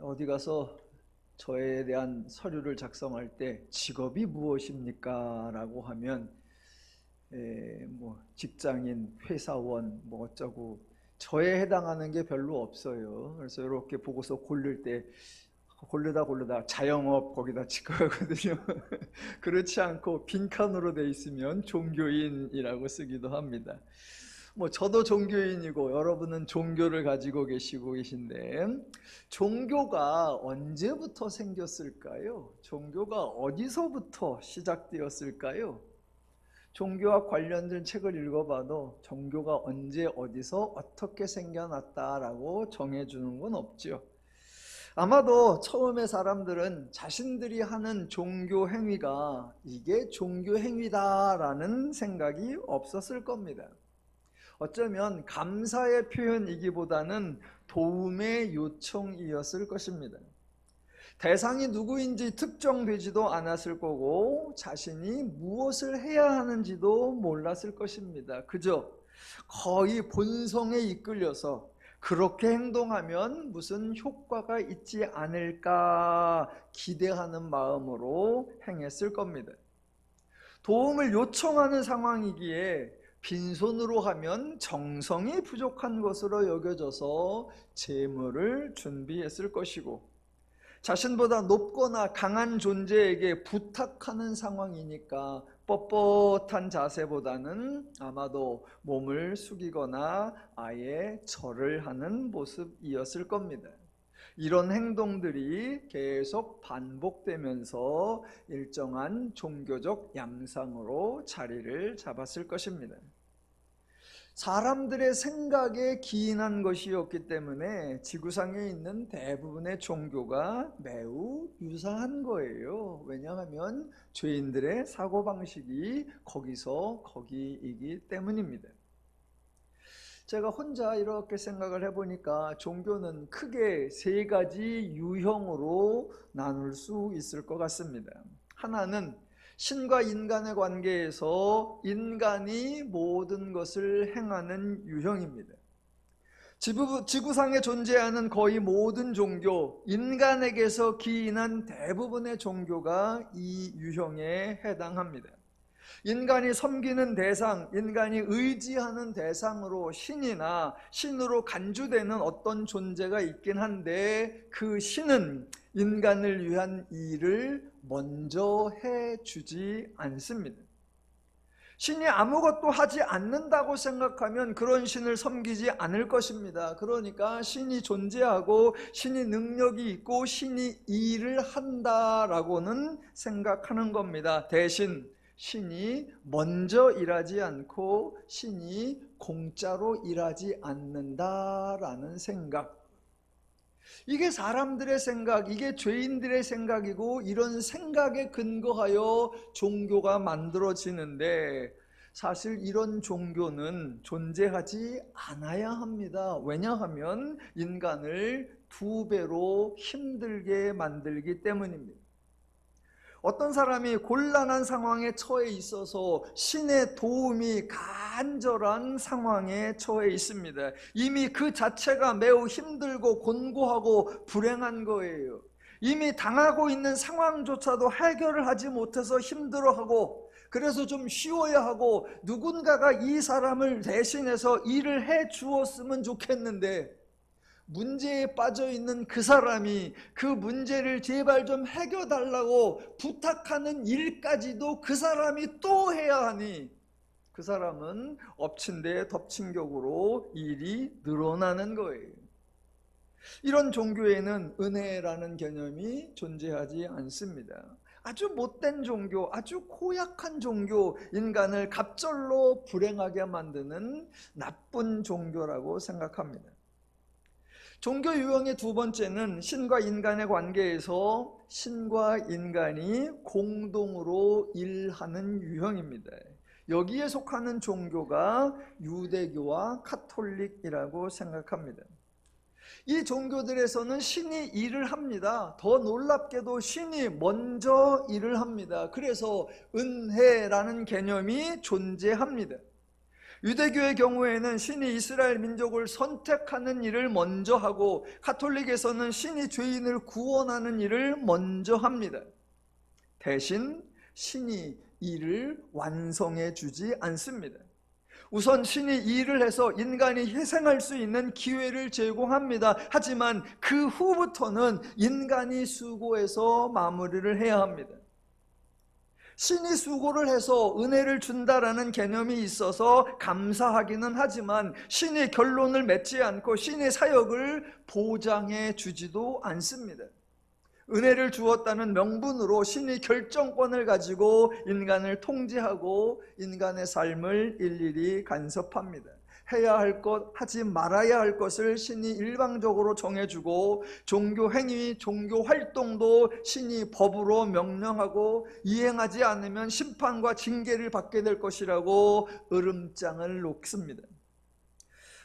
어디 가서 저에 대한 서류를 작성할 때 직업이 무엇입니까? 라고 하면 뭐 직장인, 회사원, 뭐 어쩌고 저에 해당하는 게 별로 없어요. 그래서 이렇게 보고서 고를 때 고르다 자영업 거기다 직거하거든요. 그렇지 않고 빈칸으로 돼 있으면 종교인이라고 쓰기도 합니다. 뭐 저도 종교인이고 여러분은 종교를 가지고 계시고 계신데, 종교가 언제부터 생겼을까요? 종교가 어디서부터 시작되었을까요? 종교와 관련된 책을 읽어봐도 종교가 언제 어디서 어떻게 생겨났다라고 정해주는 건 없죠. 아마도 처음에 사람들은 자신들이 하는 종교 행위가 이게 종교 행위다라는 생각이 없었을 겁니다. 어쩌면 감사의 표현이기보다는 도움의 요청이었을 것입니다. 대상이 누구인지 특정되지도 않았을 거고 자신이 무엇을 해야 하는지도 몰랐을 것입니다. 그저 거의 본성에 이끌려서 그렇게 행동하면 무슨 효과가 있지 않을까 기대하는 마음으로 행했을 겁니다. 도움을 요청하는 상황이기에 빈손으로 하면 정성이 부족한 것으로 여겨져서 재물을 준비했을 것이고, 자신보다 높거나 강한 존재에게 부탁하는 상황이니까 뻣뻣한 자세보다는 아마도 몸을 숙이거나 아예 절을 하는 모습이었을 겁니다. 이런 행동들이 계속 반복되면서 일정한 종교적 양상으로 자리를 잡았을 것입니다. 사람들의 생각에 기인한 것이었기 때문에 지구상에 있는 대부분의 종교가 매우 유사한 거예요. 왜냐하면 죄인들의 사고방식이 거기서 거기이기 때문입니다. 제가 혼자 이렇게 생각을 해보니까 종교는 크게 세 가지 유형으로 나눌 수 있을 것 같습니다. 하나는 신과 인간의 관계에서 인간이 모든 것을 행하는 유형입니다. 지구상에 존재하는 거의 모든 종교, 인간에게서 기인한 대부분의 종교가 이 유형에 해당합니다. 인간이 섬기는 대상, 인간이 의지하는 대상으로 신이나 신으로 간주되는 어떤 존재가 있긴 한데, 그 신은 인간을 위한 일을 먼저 해주지 않습니다. 신이 아무것도 하지 않는다고 생각하면 그런 신을 섬기지 않을 것입니다. 그러니까 신이 존재하고 신이 능력이 있고 신이 일을 한다라고는 생각하는 겁니다. 대신 신이 먼저 일하지 않고 신이 공짜로 일하지 않는다라는 생각, 이게 사람들의 생각, 이게 죄인들의 생각이고, 이런 생각에 근거하여 종교가 만들어지는데 사실 이런 종교는 존재하지 않아야 합니다. 왜냐하면 인간을 2배로 힘들게 만들기 때문입니다. 어떤 사람이 곤란한 상황에 처해 있어서 신의 도움이 간절한 상황에 처해 있습니다. 이미 그 자체가 매우 힘들고 곤고하고 불행한 거예요. 이미 당하고 있는 상황조차도 해결을 하지 못해서 힘들어하고, 그래서 좀 쉬어야 하고, 누군가가 이 사람을 대신해서 일을 해 주었으면 좋겠는데, 문제에 빠져 있는 그 사람이 그 문제를 제발 좀 해결달라고 부탁하는 일까지도 그 사람이 또 해야 하니, 그 사람은 엎친 데 덮친 격으로 일이 늘어나는 거예요. 이런 종교에는 은혜라는 개념이 존재하지 않습니다. 아주 못된 종교, 아주 고약한 종교, 인간을 갑절로 불행하게 만드는 나쁜 종교라고 생각합니다. 종교 유형의 2번째는 신과 인간의 관계에서 신과 인간이 공동으로 일하는 유형입니다. 여기에 속하는 종교가 유대교와 카톨릭이라고 생각합니다. 이 종교들에서는 신이 일을 합니다. 더 놀랍게도 신이 먼저 일을 합니다. 그래서 은혜라는 개념이 존재합니다. 유대교의 경우에는 신이 이스라엘 민족을 선택하는 일을 먼저 하고, 가톨릭에서는 신이 죄인을 구원하는 일을 먼저 합니다. 대신 신이 일을 완성해 주지 않습니다. 우선 신이 일을 해서 인간이 희생할 수 있는 기회를 제공합니다. 하지만 그 후부터는 인간이 수고해서 마무리를 해야 합니다. 신이 수고를 해서 은혜를 준다라는 개념이 있어서 감사하기는 하지만, 신이 결론을 맺지 않고 신의 사역을 보장해 주지도 않습니다. 은혜를 주었다는 명분으로 신이 결정권을 가지고 인간을 통제하고 인간의 삶을 일일이 간섭합니다. 해야 할 것, 하지 말아야 할 것을 신이 일방적으로 정해주고, 종교 행위, 종교 활동도 신이 법으로 명령하고, 이행하지 않으면 심판과 징계를 받게 될 것이라고 으름장을 놓습니다.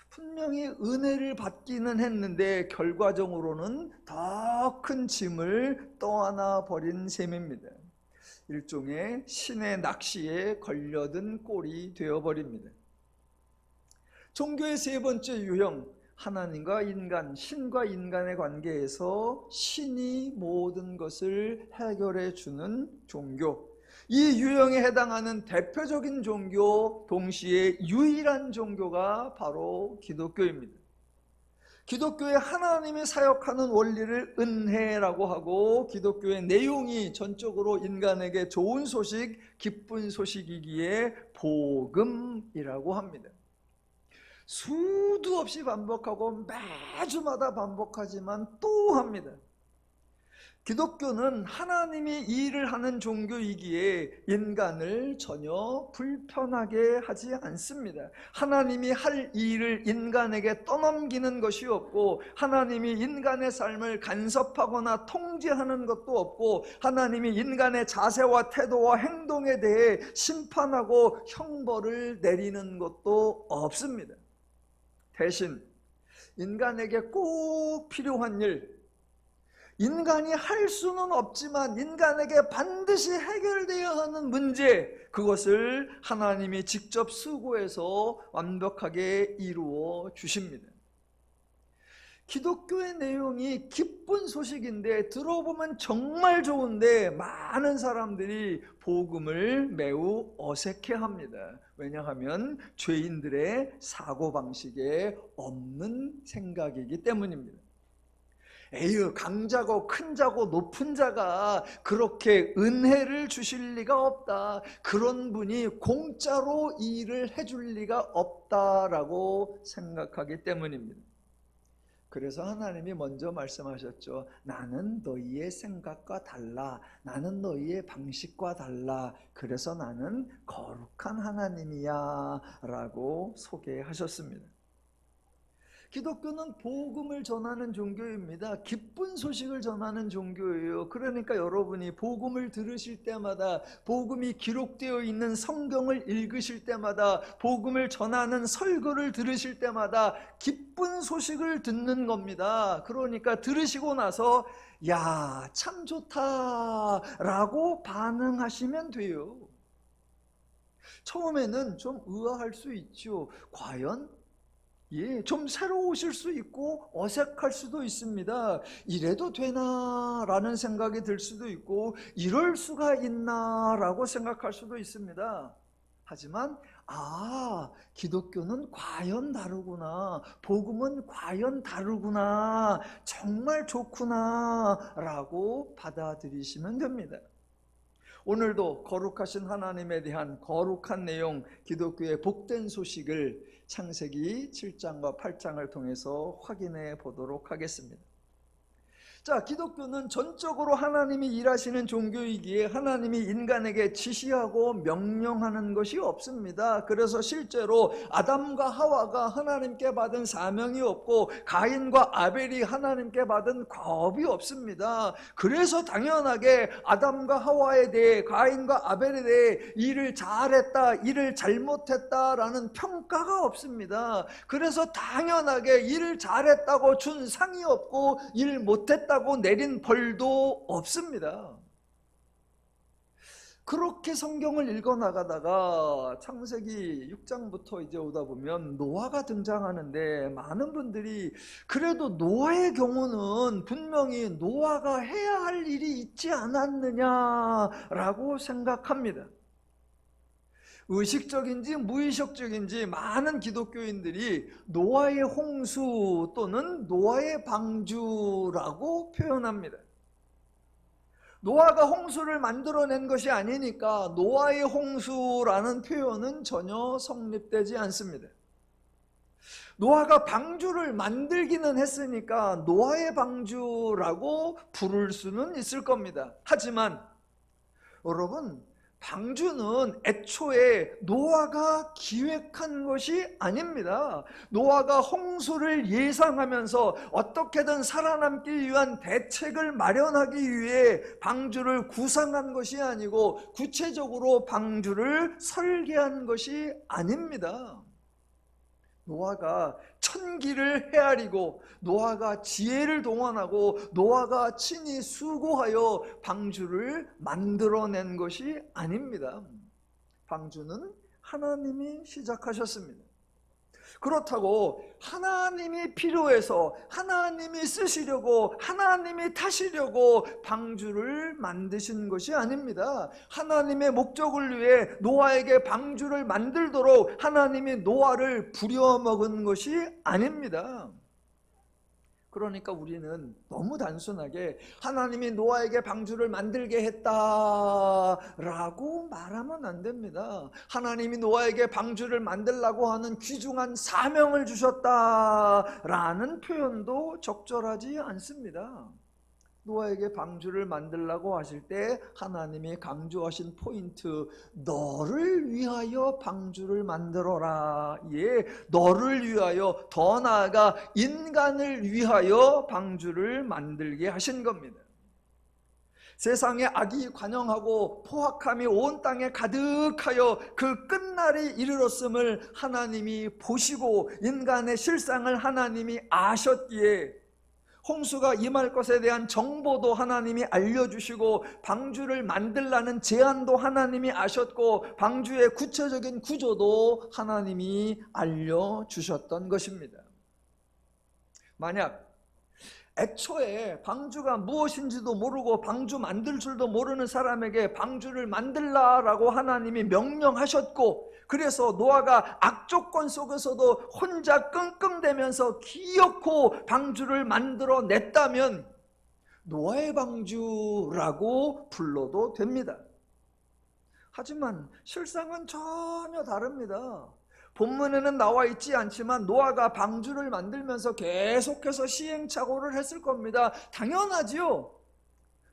분명히 은혜를 받기는 했는데 결과적으로는 더 큰 짐을 떠안아 버린 셈입니다. 일종의 신의 낚시에 걸려든 꼴이 되어버립니다. 종교의 세 번째 유형, 하나님과 인간, 신과 인간의 관계에서 신이 모든 것을 해결해 주는 종교. 이 유형에 해당하는 대표적인 종교, 동시에 유일한 종교가 바로 기독교입니다. 기독교의 하나님이 사역하는 원리를 은혜라고 하고, 기독교의 내용이 전적으로 인간에게 좋은 소식, 기쁜 소식이기에 복음이라고 합니다. 수도 없이 반복하고 매주마다 반복하지만 또 합니다. 기독교는 하나님이 일을 하는 종교이기에 인간을 전혀 불편하게 하지 않습니다. 하나님이 할 일을 인간에게 떠넘기는 것이 없고, 하나님이 인간의 삶을 간섭하거나 통제하는 것도 없고, 하나님이 인간의 자세와 태도와 행동에 대해 심판하고 형벌을 내리는 것도 없습니다. 대신 인간에게 꼭 필요한 일, 인간이 할 수는 없지만 인간에게 반드시 해결되어야 하는 문제, 그것을 하나님이 직접 수고해서 완벽하게 이루어 주십니다. 기독교의 내용이 기쁜 소식인데, 들어보면 정말 좋은데 많은 사람들이 복음을 매우 어색해합니다. 왜냐하면 죄인들의 사고방식에 없는 생각이기 때문입니다. 에휴, 강자고 큰자고 높은 자가 그렇게 은혜를 주실 리가 없다, 그런 분이 공짜로 일을 해줄 리가 없다라고 생각하기 때문입니다. 그래서 하나님이 먼저 말씀하셨죠. 나는 너희의 생각과 달라, 나는 너희의 방식과 달라, 그래서 나는 거룩한 하나님이야 라고 소개하셨습니다. 기독교는 복음을 전하는 종교입니다. 기쁜 소식을 전하는 종교예요. 그러니까 여러분이 복음을 들으실 때마다, 복음이 기록되어 있는 성경을 읽으실 때마다, 복음을 전하는 설교를 들으실 때마다 기쁜 소식을 듣는 겁니다. 그러니까 들으시고 나서 야, 참 좋다 라고 반응하시면 돼요. 처음에는 좀 의아할 수 있죠. 과연? 좀 새로우실 수 있고 어색할 수도 있습니다. 이래도 되나 라는 생각이 들 수도 있고, 이럴 수가 있나 라고 생각할 수도 있습니다. 하지만 기독교는 과연 다르구나, 복음은 과연 다르구나, 정말 좋구나 라고 받아들이시면 됩니다. 오늘도 거룩하신 하나님에 대한 거룩한 내용, 기독교의 복된 소식을 창세기 7장과 8장을 통해서 확인해 보도록 하겠습니다. 자, 기독교는 전적으로 하나님이 일하시는 종교이기에 하나님이 인간에게 지시하고 명령하는 것이 없습니다. 그래서 실제로 아담과 하와가 하나님께 받은 사명이 없고, 가인과 아벨이 하나님께 받은 겁이 없습니다. 그래서 당연하게 아담과 하와에 대해, 가인과 아벨에 대해 일을 잘했다, 일을 잘못했다라는 평가가 없습니다. 그래서 당연하게 일을 잘했다고 준 상이 없고, 일 못했다 내린 벌도 없습니다. 그렇게 성경을 읽어 나가다가 창세기 6장부터 이제 오다 보면 노아가 등장하는데, 많은 분들이 그래도 노아의 경우는 분명히 노아가 해야 할 일이 있지 않았느냐라고 생각합니다. 의식적인지 무의식적인지 많은 기독교인들이 노아의 홍수 또는 노아의 방주라고 표현합니다. 노아가 홍수를 만들어낸 것이 아니니까 노아의 홍수라는 표현은 전혀 성립되지 않습니다. 노아가 방주를 만들기는 했으니까 노아의 방주라고 부를 수는 있을 겁니다. 하지만 여러분, 방주는 애초에 노아가 기획한 것이 아닙니다. 노아가 홍수를 예상하면서 어떻게든 살아남기 위한 대책을 마련하기 위해 방주를 구상한 것이 아니고 구체적으로 방주를 설계한 것이 아닙니다. 노아가 천기를 헤아리고 노아가 지혜를 동원하고 노아가 친히 수고하여 방주를 만들어낸 것이 아닙니다. 방주는 하나님이 시작하셨습니다. 그렇다고 하나님이 필요해서 하나님이 쓰시려고 하나님이 타시려고 방주를 만드신 것이 아닙니다. 하나님의 목적을 위해 노아에게 방주를 만들도록 하나님이 노아를 부려먹은 것이 아닙니다. 그러니까 우리는 너무 단순하게 하나님이 노아에게 방주를 만들게 했다라고 말하면 안 됩니다. 하나님이 노아에게 방주를 만들라고 하는 귀중한 사명을 주셨다라는 표현도 적절하지 않습니다. 노아에게 방주를 만들라고 하실 때 하나님이 강조하신 포인트, 너를 위하여 방주를 만들어라. 예, 너를 위하여, 더 나아가 인간을 위하여 방주를 만들게 하신 겁니다. 세상에 악이 관영하고 포악함이 온 땅에 가득하여 그 끝날이 이르렀음을 하나님이 보시고 인간의 실상을 하나님이 아셨기에 홍수가 임할 것에 대한 정보도 하나님이 알려주시고 방주를 만들라는 제안도 하나님이 아셨고 방주의 구체적인 구조도 하나님이 알려주셨던 것입니다. 만약 애초에 방주가 무엇인지도 모르고 방주 만들 줄도 모르는 사람에게 방주를 만들라라고 하나님이 명령하셨고, 그래서 노아가 악조건 속에서도 혼자 끙끙대면서 기어코 방주를 만들어 냈다면 노아의 방주라고 불러도 됩니다. 하지만 실상은 전혀 다릅니다. 본문에는 나와 있지 않지만 노아가 방주를 만들면서 계속해서 시행착오를 했을 겁니다. 당연하지요.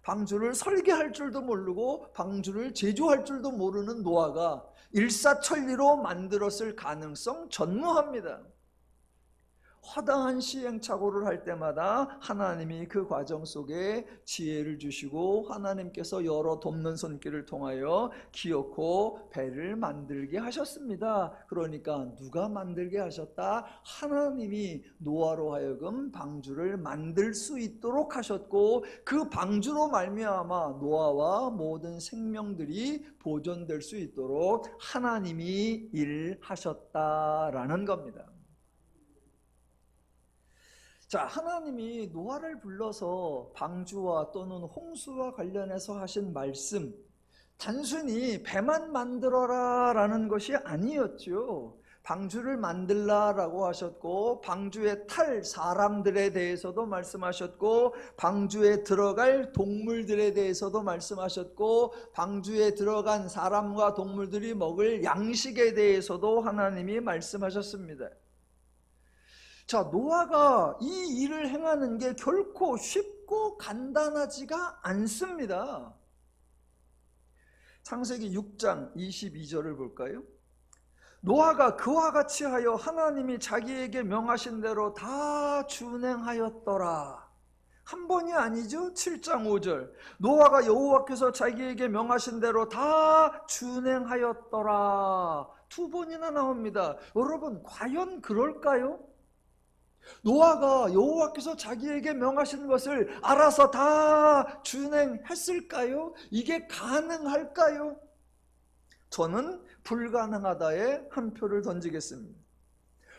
방주를 설계할 줄도 모르고 방주를 제조할 줄도 모르는 노아가 일사천리로 만들었을 가능성 전무합니다. 허다한 시행착오를 할 때마다 하나님이 그 과정 속에 지혜를 주시고 하나님께서 여러 돕는 손길을 통하여 기어코 배를 만들게 하셨습니다. 그러니까 누가 만들게 하셨다? 하나님이 노아로 하여금 방주를 만들 수 있도록 하셨고, 그 방주로 말미암아 노아와 모든 생명들이 보존될 수 있도록 하나님이 일하셨다라는 겁니다. 자, 하나님이 노아를 불러서 방주와 또는 홍수와 관련해서 하신 말씀, 단순히 배만 만들어라 라는 것이 아니었죠. 방주를 만들라라고 하셨고, 방주에 탈 사람들에 대해서도 말씀하셨고, 방주에 들어갈 동물들에 대해서도 말씀하셨고, 방주에 들어간 사람과 동물들이 먹을 양식에 대해서도 하나님이 말씀하셨습니다. 자, 노아가 이 일을 행하는 게 결코 쉽고 간단하지가 않습니다. 창세기 6장 22절을 볼까요? 노아가 그와 같이 하여 하나님이 자기에게 명하신 대로 다 준행하였더라. 한 번이 아니죠. 7장 5절. 노아가 여호와께서 자기에게 명하신 대로 다 준행하였더라. 두 번이나 나옵니다. 여러분, 과연 그럴까요? 노아가 여호와께서 자기에게 명하신 것을 알아서 다 준행했을까요? 이게 가능할까요? 저는 불가능하다에 한 표를 던지겠습니다.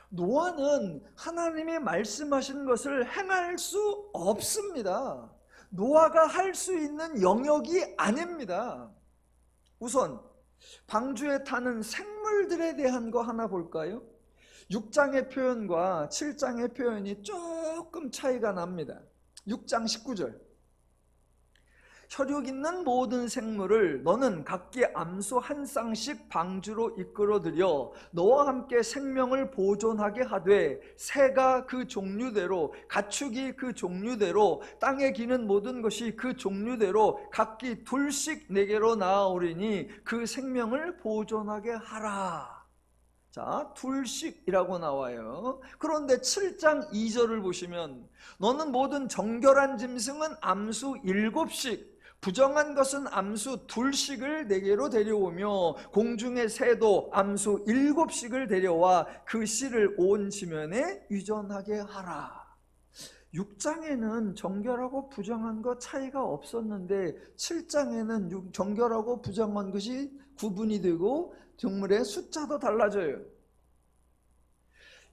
노아는 하나님이 말씀하신 것을 행할 수 없습니다. 노아가 할 수 있는 영역이 아닙니다. 우선 방주에 타는 생물들에 대한 거 하나 볼까요? 6장의 표현과 7장의 표현이 조금 차이가 납니다. 6장 19절. 혈육 있는 모든 생물을 너는 각기 암소 한 쌍씩 방주로 이끌어들여 너와 함께 생명을 보존하게 하되 새가 그 종류대로 가축이 그 종류대로 땅에 기는 모든 것이 그 종류대로 각기 둘씩 내게로 나아오리니 그 생명을 보존하게 하라. 자, 둘씩이라고 나와요. 그런데 7장 2절을 보시면 너는 모든 정결한 짐승은 암수 7씩 부정한 것은 암수 2씩을 내게로 데려오며 공중의 새도 암수 7씩을 데려와 그 씨를 온 지면에 유전하게 하라. 6장에는 정결하고 부정한 것 차이가 없었는데 7장에는 정결하고 부정한 것이 구분이 되고 동물의 숫자도 달라져요.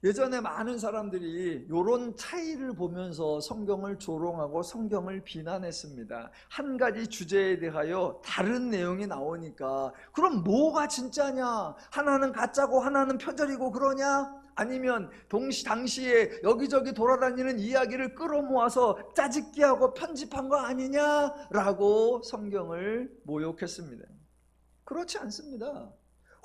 예전에 많은 사람들이 이런 차이를 보면서 성경을 조롱하고 성경을 비난했습니다. 한 가지 주제에 대하여 다른 내용이 나오니까 그럼 뭐가 진짜냐? 하나는 가짜고 하나는 표절이고 그러냐? 아니면 당시에 여기저기 돌아다니는 이야기를 끌어모아서 짜집기 하고 편집한 거 아니냐라고 성경을 모욕했습니다. 그렇지 않습니다.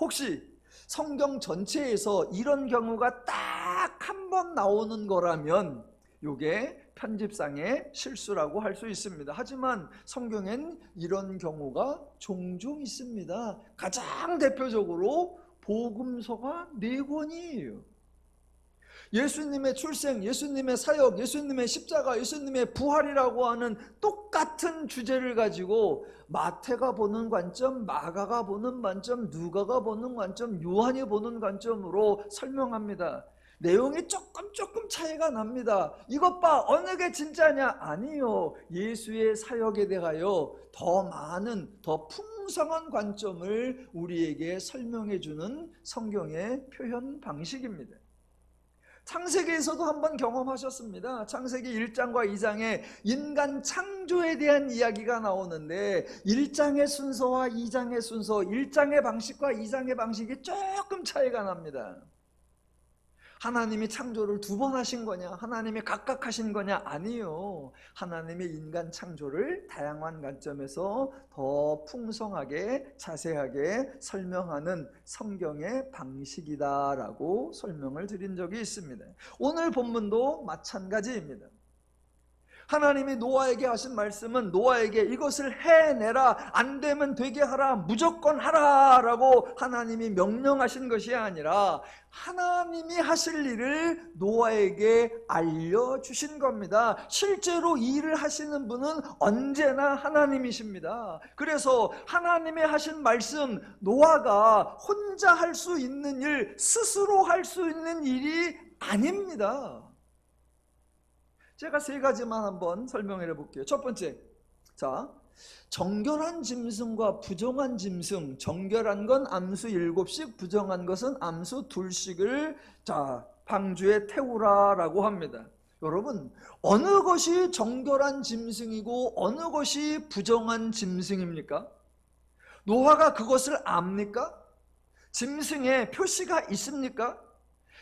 혹시 성경 전체에서 이런 경우가 딱 한 번 나오는 거라면 이게 편집상의 실수라고 할 수 있습니다. 하지만 성경엔 이런 경우가 종종 있습니다. 가장 대표적으로 복음서가 4권이에요. 예수님의 출생, 예수님의 사역, 예수님의 십자가, 예수님의 부활이라고 하는 똑같은 주제를 가지고 마태가 보는 관점, 마가가 보는 관점, 누가가 보는 관점, 요한이 보는 관점으로 설명합니다. 내용이 조금 차이가 납니다. 이것 봐, 어느 게 진짜냐? 아니요. 예수의 사역에 대하여 더 많은, 더 풍성한 관점을 우리에게 설명해 주는 성경의 표현 방식입니다. 창세기에서도 한번 경험하셨습니다. 창세기 1장과 2장에 인간 창조에 대한 이야기가 나오는데 1장의 순서와 2장의 순서, 1장의 방식과 2장의 방식이 조금 차이가 납니다. 하나님이 창조를 2번 하신 거냐? 하나님이 각각 하신 거냐? 아니요. 하나님의 인간 창조를 다양한 관점에서 더 풍성하게 자세하게 설명하는 성경의 방식이다라고 설명을 드린 적이 있습니다. 오늘 본문도 마찬가지입니다. 하나님이 노아에게 하신 말씀은 노아에게 이것을 해내라, 안 되면 되게 하라, 무조건 하라 라고 하나님이 명령하신 것이 아니라 하나님이 하실 일을 노아에게 알려주신 겁니다. 실제로 이 일을 하시는 분은 언제나 하나님이십니다. 그래서 하나님이 하신 말씀, 노아가 혼자 할 수 있는 일, 스스로 할 수 있는 일이 아닙니다. 제가 3가지만 한번 설명해 볼게요. 첫 번째, 자, 정결한 짐승과 부정한 짐승, 정결한 건 암수 7씩, 부정한 것은 암수 2씩을 자 방주에 태우라라고 합니다. 여러분, 어느 것이 정결한 짐승이고 어느 것이 부정한 짐승입니까? 노아가 그것을 압니까? 짐승에 표시가 있습니까?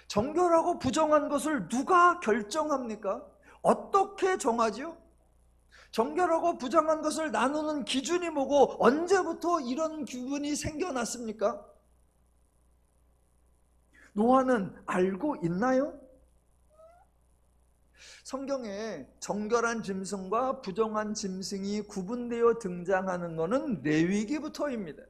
정결하고 부정한 것을 누가 결정합니까? 어떻게 정하죠? 정결하고 부정한 것을 나누는 기준이 뭐고 언제부터 이런 기준이 생겨났습니까? 노아는 알고 있나요? 성경에 정결한 짐승과 부정한 짐승이 구분되어 등장하는 것은 레위기부터입니다.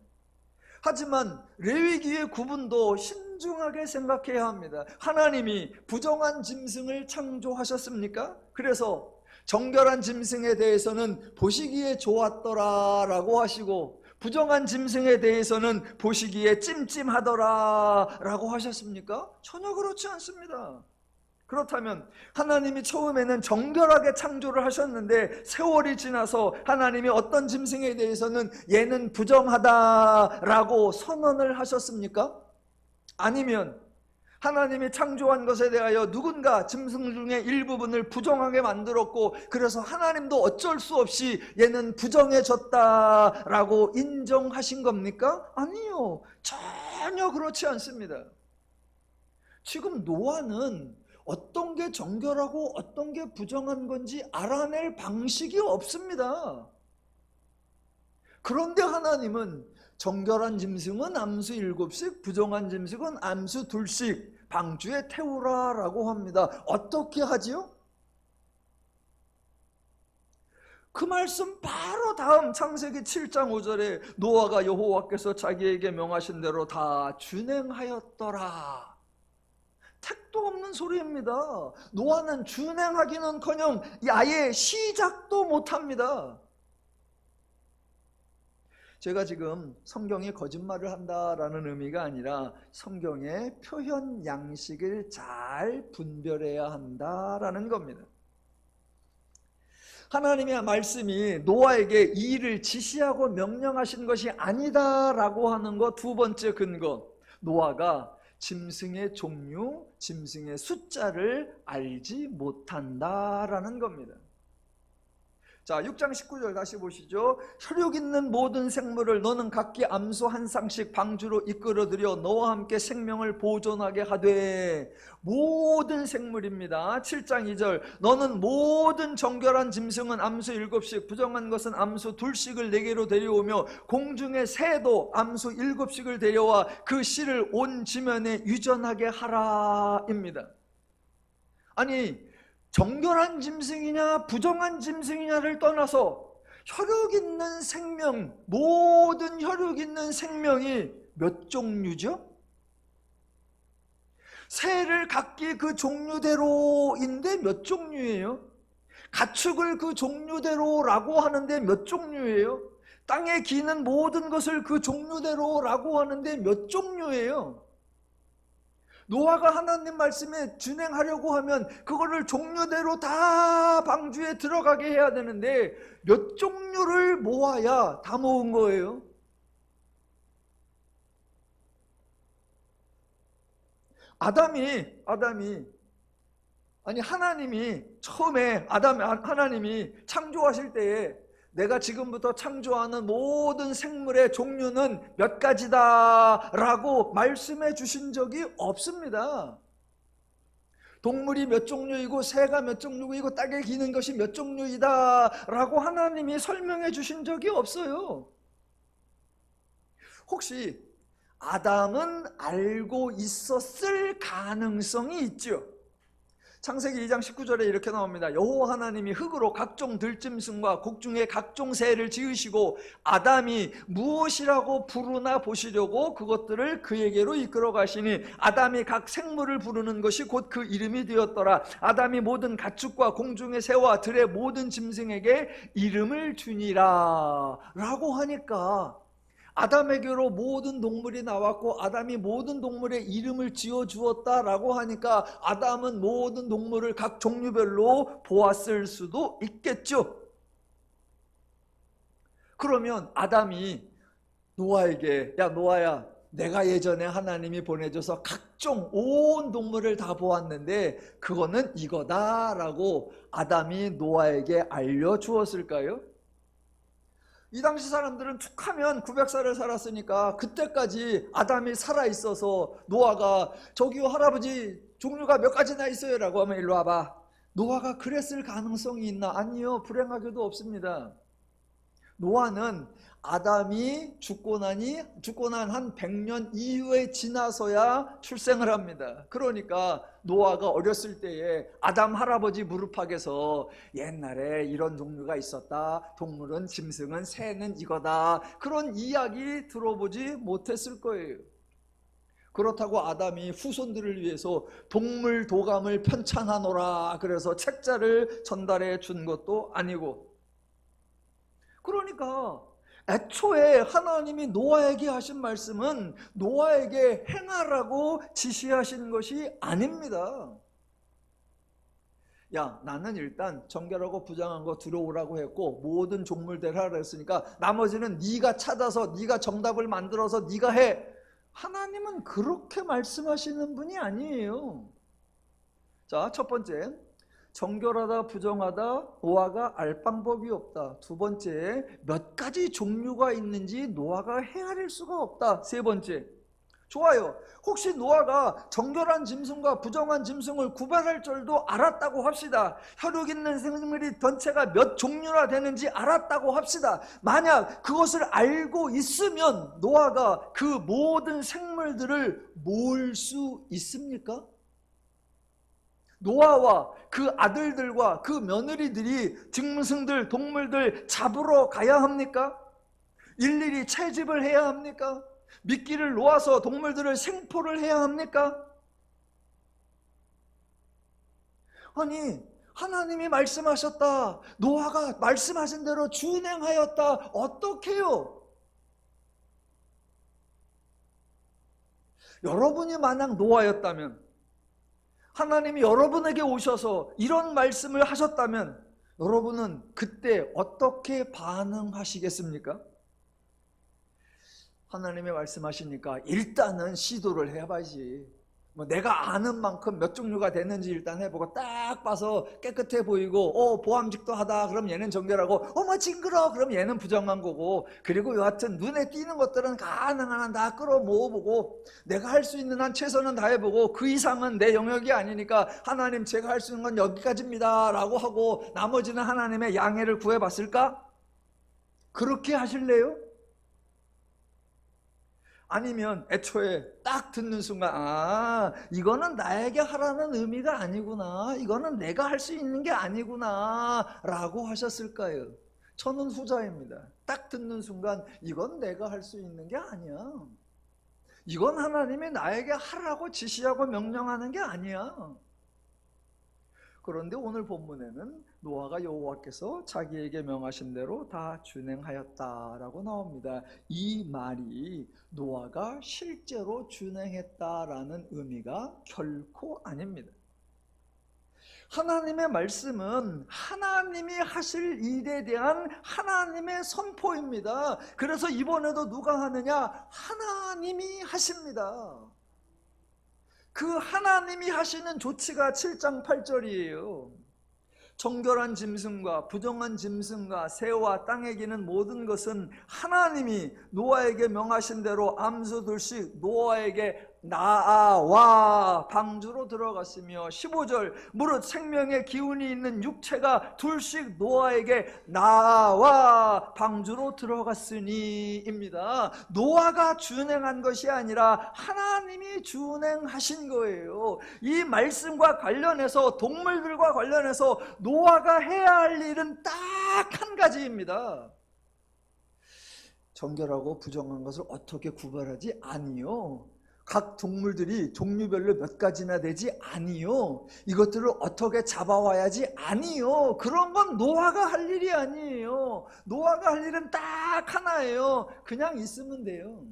하지만 레위기의 구분도 신중하게 생각해야 합니다. 하나님이 부정한 짐승을 창조하셨습니까? 그래서 정결한 짐승에 대해서는 보시기에 좋았더라 라고 하시고 부정한 짐승에 대해서는 보시기에 찜찜하더라 라고 하셨습니까? 전혀 그렇지 않습니다. 그렇다면 하나님이 처음에는 정결하게 창조를 하셨는데 세월이 지나서 하나님이 어떤 짐승에 대해서는 얘는 부정하다라고 선언을 하셨습니까? 아니면 하나님이 창조한 것에 대하여 누군가 짐승 중에 일부분을 부정하게 만들었고 그래서 하나님도 어쩔 수 없이 얘는 부정해졌다라고 인정하신 겁니까? 아니요. 전혀 그렇지 않습니다. 지금 노아는 어떤 게 정결하고 어떤 게 부정한 건지 알아낼 방식이 없습니다. 그런데 하나님은 정결한 짐승은 암수 7씩, 부정한 짐승은 암수 2씩 방주에 태우라라고 합니다. 어떻게 하지요? 그 말씀 바로 다음 창세기 7장 5절에 노아가 여호와께서 자기에게 명하신 대로 다 준행하였더라. 택도 없는 소리입니다. 노아는 준행하기는커녕 아예 시작도 못합니다. 제가 지금 성경이 거짓말을 한다라는 의미가 아니라 성경의 표현 양식을 잘 분별해야 한다라는 겁니다. 하나님의 말씀이 노아에게 이 일을 지시하고 명령하신 것이 아니다라고 하는 것 두 번째 근거, 노아가 짐승의 종류, 짐승의 숫자를 알지 못한다라는 겁니다. 자, 6장 19절 다시 보시죠. 혈육 있는 모든 생물을 너는 각기 암수 한 쌍씩 방주로 이끌어들여 너와 함께 생명을 보존하게 하되. 모든 생물입니다. 7장 2절 너는 모든 정결한 짐승은 암수 7씩, 부정한 것은 암수 2씩을 내게로 데려오며 공중의 새도 암수 7씩을 데려와 그 씨를 온 지면에 유전하게 하라입니다. 아니, 정결한 짐승이냐 부정한 짐승이냐를 떠나서 혈육 있는 생명, 모든 혈육 있는 생명이 몇 종류죠? 새를 각기 그 종류대로인데 몇 종류예요? 가축을 그 종류대로라고 하는데 몇 종류예요? 땅에 기는 모든 것을 그 종류대로라고 하는데 몇 종류예요? 노아가 하나님 말씀에 준행하려고 하면 그거를 종류대로 다 방주에 들어가게 해야 되는데 몇 종류를 모아야 다 모은 거예요? 하나님이 처음에 하나님이 창조하실 때에 내가 지금부터 창조하는 모든 생물의 종류는 몇 가지다 라고 말씀해 주신 적이 없습니다. 동물이 몇 종류이고 새가 몇 종류이고 땅에 기는 것이 몇 종류이다 라고 하나님이 설명해 주신 적이 없어요. 혹시 아담은 알고 있었을 가능성이 있죠. 창세기 2장 19절에 이렇게 나옵니다. 여호와 하나님이 흙으로 각종 들짐승과 곡중의 각종 새를 지으시고 아담이 무엇이라고 부르나 보시려고 그것들을 그에게로 이끌어 가시니 아담이 각 생물을 부르는 것이 곧 그 이름이 되었더라. 아담이 모든 가축과 공중의 새와 들의 모든 짐승에게 이름을 주니라 라고 하니까 아담에게로 모든 동물이 나왔고 아담이 모든 동물의 이름을 지어주었다라고 하니까 아담은 모든 동물을 각 종류별로 보았을 수도 있겠죠. 그러면 아담이 노아에게 야 노아야, 내가 예전에 하나님이 보내줘서 각종 온 동물을 다 보았는데 그거는 이거다라고 아담이 노아에게 알려주었을까요? 이 당시 사람들은 툭하면 900살을 살았으니까 그때까지 아담이 살아있어서 노아가 저기요 할아버지 종류가 몇 가지나 있어요 라고 하면 일로 와봐. 노아가 그랬을 가능성이 있나? 아니요, 불행하게도 없습니다. 노아는 아담이 죽고 난 한 100년 이후에 지나서야 출생을 합니다. 그러니까 노아가 어렸을 때에 아담 할아버지 무릎팍에서 옛날에 이런 종류가 있었다, 동물은 짐승은 새는 이거다, 그런 이야기 들어보지 못했을 거예요. 그렇다고 아담이 후손들을 위해서 동물 도감을 편찬하노라 그래서 책자를 전달해 준 것도 아니고, 그러니까 애초에 하나님이 노아에게 하신 말씀은 노아에게 행하라고 지시하신 것이 아닙니다. 야, 나는 일단 정결하고 부정한 거 들어오라고 했고 모든 종물들 하라 했으니까 나머지는 네가 찾아서 네가 정답을 만들어서 네가 해. 하나님은 그렇게 말씀하시는 분이 아니에요. 자, 첫 번째, 정결하다 부정하다 노아가 알 방법이 없다. 두 번째, 몇 가지 종류가 있는지 노아가 헤아릴 수가 없다. 세 번째, 좋아요. 혹시 노아가 정결한 짐승과 부정한 짐승을 구별할 줄도 알았다고 합시다. 혈육 있는 생물이 전체가 몇 종류나 되는지 알았다고 합시다. 만약 그것을 알고 있으면 노아가 그 모든 생물들을 모을 수 있습니까? 노아와 그 아들들과 그 며느리들이 짐승들, 동물들 잡으러 가야 합니까? 일일이 채집을 해야 합니까? 미끼를 놓아서 동물들을 생포를 해야 합니까? 아니, 하나님이 말씀하셨다. 노아가 말씀하신 대로 준행하였다. 어떻게요? 여러분이 만약 노아였다면, 하나님이 여러분에게 오셔서 이런 말씀을 하셨다면 여러분은 그때 어떻게 반응하시겠습니까? 하나님이 말씀하시니까 일단은 시도를 해봐야지. 뭐 내가 아는 만큼 몇 종류가 됐는지 일단 해보고 딱 봐서 깨끗해 보이고 보암직도 하다 그럼 얘는 정결하고 어머 징그러 그럼 얘는 부정한 거고, 그리고 여하튼 눈에 띄는 것들은 가능한 한 다 끌어 모아보고 내가 할 수 있는 한 최선은 다 해보고 그 이상은 내 영역이 아니니까 하나님 제가 할 수 있는 건 여기까지입니다 라고 하고 나머지는 하나님의 양해를 구해봤을까? 그렇게 하실래요? 아니면 애초에 딱 듣는 순간 이거는 나에게 하라는 의미가 아니구나, 이거는 내가 할 수 있는 게 아니구나 라고 하셨을까요? 저는 후자입니다. 딱 듣는 순간 이건 내가 할 수 있는 게 아니야, 이건 하나님이 나에게 하라고 지시하고 명령하는 게 아니야. 그런데 오늘 본문에는 노아가 여호와께서 자기에게 명하신 대로 다 준행하였다라고 나옵니다. 이 말이 노아가 실제로 준행했다라는 의미가 결코 아닙니다. 하나님의 말씀은 하나님이 하실 일에 대한 하나님의 선포입니다. 그래서 이번에도 누가 하느냐? 하나님이 하십니다. 그 하나님이 하시는 조치가 7장 8절이에요. 정결한 짐승과 부정한 짐승과 새와 땅에 기는 모든 것은 하나님이 노아에게 명하신 대로 암수 둘씩 노아에게 나와 방주로 들어갔으며, 15절 무릇 생명의 기운이 있는 육체가 둘씩 노아에게 나와 방주로 들어갔으니입니다. 노아가 준행한 것이 아니라 하나님이 준행하신 거예요. 이 말씀과 관련해서 동물들과 관련해서 노아가 해야 할 일은 딱 한 가지입니다. 정결하고 부정한 것을 어떻게 구별하지? 아니요. 각 동물들이 종류별로 몇 가지나 되지? 아니요. 이것들을 어떻게 잡아와야지? 아니요. 그런 건 노아가 할 일이 아니에요. 노아가 할 일은 딱 하나예요. 그냥 있으면 돼요.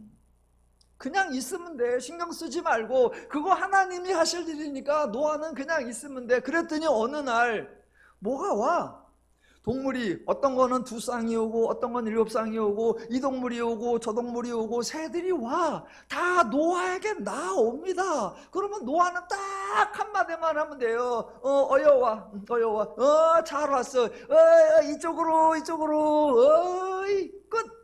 그냥 있으면 돼. 신경 쓰지 말고 그거 하나님이 하실 일이니까 노아는 그냥 있으면 돼. 그랬더니 어느 날 뭐가 와. 동물이 어떤 거는 2쌍이 오고 어떤 건 7쌍이 오고 이 동물이 오고 저 동물이 오고 새들이 와. 다 노아에게 나옵니다. 그러면 노아는 딱 한마디만 하면 돼요. 어여와 어여와 잘 왔어. 이쪽으로 끝.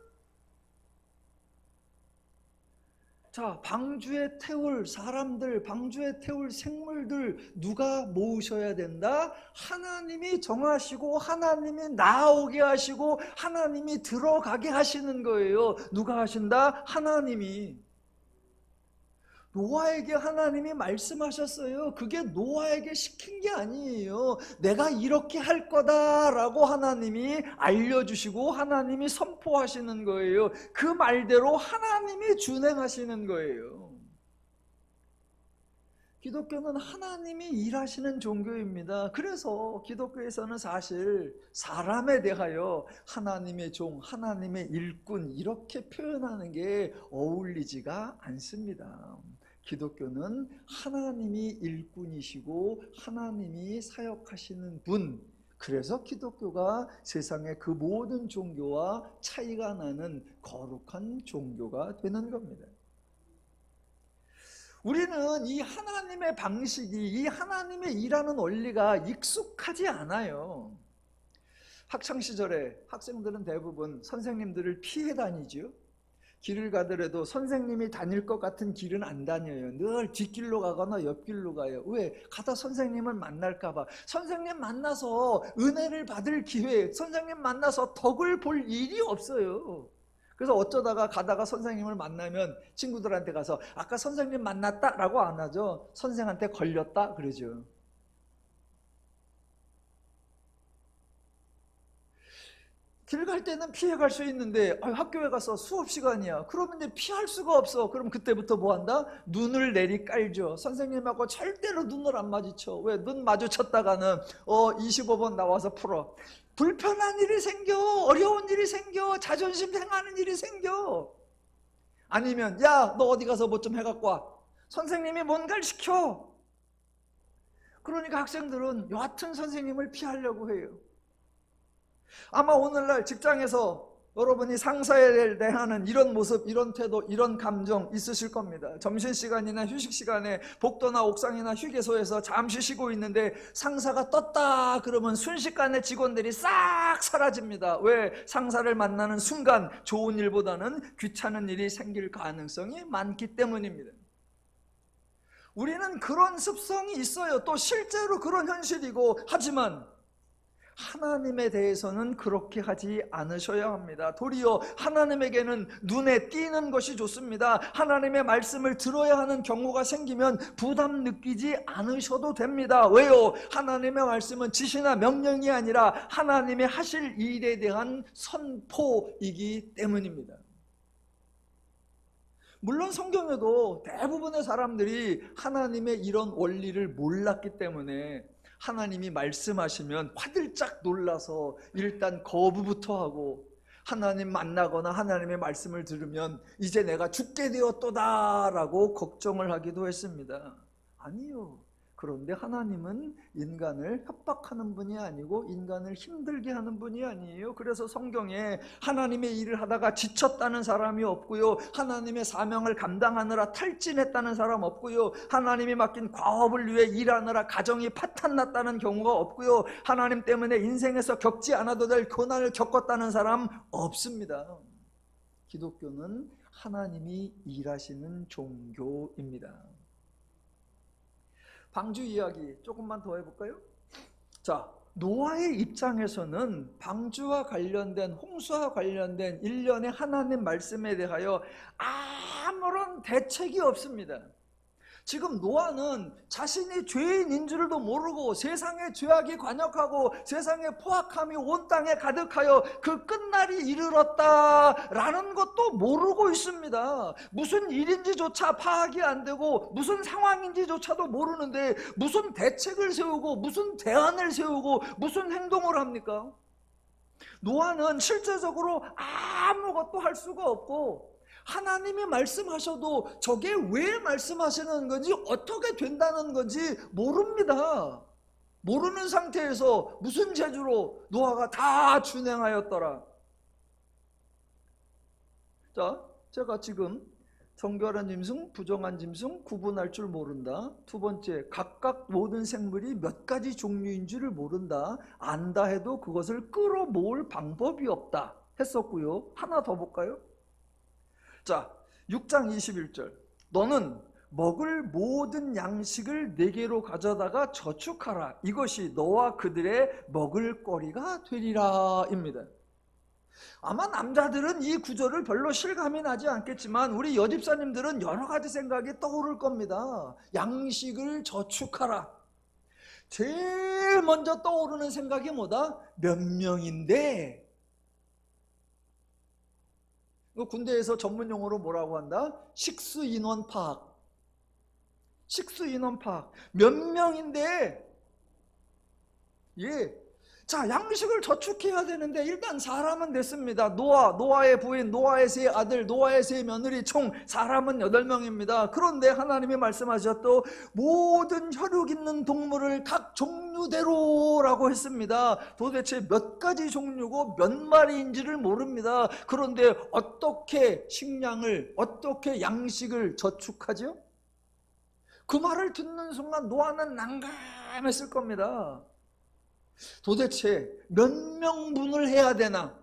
자, 방주에 태울 사람들, 방주에 태울 생물들 누가 모으셔야 된다? 하나님이 정하시고 하나님이 나오게 하시고 하나님이 들어가게 하시는 거예요. 누가 하신다? 하나님이. 노아에게 하나님이 말씀하셨어요. 그게 노아에게 시킨 게 아니에요. 내가 이렇게 할 거다라고 하나님이 알려주시고 하나님이 선포하시는 거예요. 그 말대로 하나님이 준행하시는 거예요. 기독교는 하나님이 일하시는 종교입니다. 그래서 기독교에서는 사실 사람에 대하여 하나님의 종, 하나님의 일꾼 이렇게 표현하는 게 어울리지가 않습니다. 기독교는 하나님이 일꾼이시고 하나님이 사역하시는 분, 그래서 기독교가 세상의 그 모든 종교와 차이가 나는 거룩한 종교가 되는 겁니다. 우리는 이 하나님의 방식이, 이 하나님의 일하는 원리가 익숙하지 않아요. 학창시절에 학생들은 대부분 선생님들을 피해 다니죠. 길을 가더라도 선생님이 다닐 것 같은 길은 안 다녀요. 늘 뒷길로 가거나 옆길로 가요. 왜? 가다 선생님을 만날까 봐. 선생님 만나서 은혜를 받을 기회, 선생님 만나서 덕을 볼 일이 없어요. 그래서 어쩌다가 가다가 선생님을 만나면 친구들한테 가서 아까 선생님 만났다 라고 안 하죠. 선생한테 걸렸다 그러죠. 길 갈 때는 피해갈 수 있는데 학교에 가서 수업 시간이야. 그러면 이제 피할 수가 없어. 그럼 그때부터 뭐 한다? 눈을 내리 깔죠. 선생님하고 절대로 눈을 안 마주쳐. 왜? 눈 마주쳤다가는 25번 나와서 풀어. 불편한 일이 생겨. 어려운 일이 생겨. 자존심 상하는 일이 생겨. 아니면 야, 너 어디 가서 뭐 좀 해갖고 와. 선생님이 뭔가를 시켜. 그러니까 학생들은 여하튼 선생님을 피하려고 해요. 아마 오늘날 직장에서 여러분이 상사에 대한 이런 모습, 이런 태도, 이런 감정 있으실 겁니다. 점심시간이나 휴식시간에 복도나 옥상이나 휴게소에서 잠시 쉬고 있는데 상사가 떴다 그러면 순식간에 직원들이 싹 사라집니다. 왜? 상사를 만나는 순간 좋은 일보다는 귀찮은 일이 생길 가능성이 많기 때문입니다. 우리는 그런 습성이 있어요. 또 실제로 그런 현실이고, 하지만 하나님에 대해서는 그렇게 하지 않으셔야 합니다. 도리어 하나님에게는 눈에 띄는 것이 좋습니다. 하나님의 말씀을 들어야 하는 경우가 생기면 부담 느끼지 않으셔도 됩니다. 왜요? 하나님의 말씀은 지시나 명령이 아니라 하나님의 하실 일에 대한 선포이기 때문입니다. 물론 성경에도 대부분의 사람들이 하나님의 이런 원리를 몰랐기 때문에 하나님이 말씀하시면 화들짝 놀라서 일단 거부부터 하고, 하나님 만나거나 하나님의 말씀을 들으면 이제 내가 죽게 되었도다 라고 걱정을 하기도 했습니다. 아니요. 그런데 하나님은 인간을 협박하는 분이 아니고 인간을 힘들게 하는 분이 아니에요. 그래서 성경에 하나님의 일을 하다가 지쳤다는 사람이 없고요, 하나님의 사명을 감당하느라 탈진했다는 사람 없고요, 하나님이 맡긴 과업을 위해 일하느라 가정이 파탄났다는 경우가 없고요, 하나님 때문에 인생에서 겪지 않아도 될 고난을 겪었다는 사람 없습니다. 기독교는 하나님이 일하시는 종교입니다. 방주 이야기 조금만 더 해볼까요? 자, 노아의 입장에서는 방주와 관련된, 홍수와 관련된 일련의 하나님 말씀에 대하여 아무런 대책이 없습니다. 지금 노아는 자신이 죄인인 줄도 모르고 세상의 죄악이 관역하고 세상의 포악함이 온 땅에 가득하여 그 끝날이 이르렀다라는 것도 모르고 있습니다. 무슨 일인지조차 파악이 안 되고 무슨 상황인지조차도 모르는데 무슨 대책을 세우고 무슨 대안을 세우고 무슨 행동을 합니까? 노아는 실제적으로 아무것도 할 수가 없고, 하나님이 말씀하셔도 저게 왜 말씀하시는 건지, 어떻게 된다는 건지 모릅니다. 모르는 상태에서 무슨 재주로 노아가 다 준행하였더라. 자, 제가 지금 정결한 짐승, 부정한 짐승 구분할 줄 모른다. 두 번째, 각각 모든 생물이 몇 가지 종류인 줄을 모른다. 안다 해도 그것을 끌어모을 방법이 없다 했었고요. 하나 더 볼까요? 자, 6장 21절. 너는 먹을 모든 양식을 내게로 가져다가 저축하라. 이것이 너와 그들의 먹을 거리가 되리라 입니다. 아마 남자들은 이 구절을 별로 실감이 나지 않겠지만 우리 여집사님들은 여러 가지 생각이 떠오를 겁니다. 양식을 저축하라. 제일 먼저 떠오르는 생각이 뭐다? 몇 명인데? 군대에서 전문 용어로 뭐라고 한다? 식수 인원 파악. 식수 인원 파악. 몇 명인데? 예, 자, 양식을 저축해야 되는데 일단 사람은 됐습니다. 노아의 부인, 노아의 세 아들, 노아의 세 며느리 총 사람은 8명입니다. 그런데 하나님이 말씀하셨던 모든 혈육 있는 동물을 각 종류대로라고 했습니다. 도대체 몇 가지 종류고 몇 마리인지를 모릅니다. 그런데 어떻게 식량을, 어떻게 양식을 저축하죠? 그 말을 듣는 순간 노아는 난감했을 겁니다. 도대체 몇 명분을 해야 되나?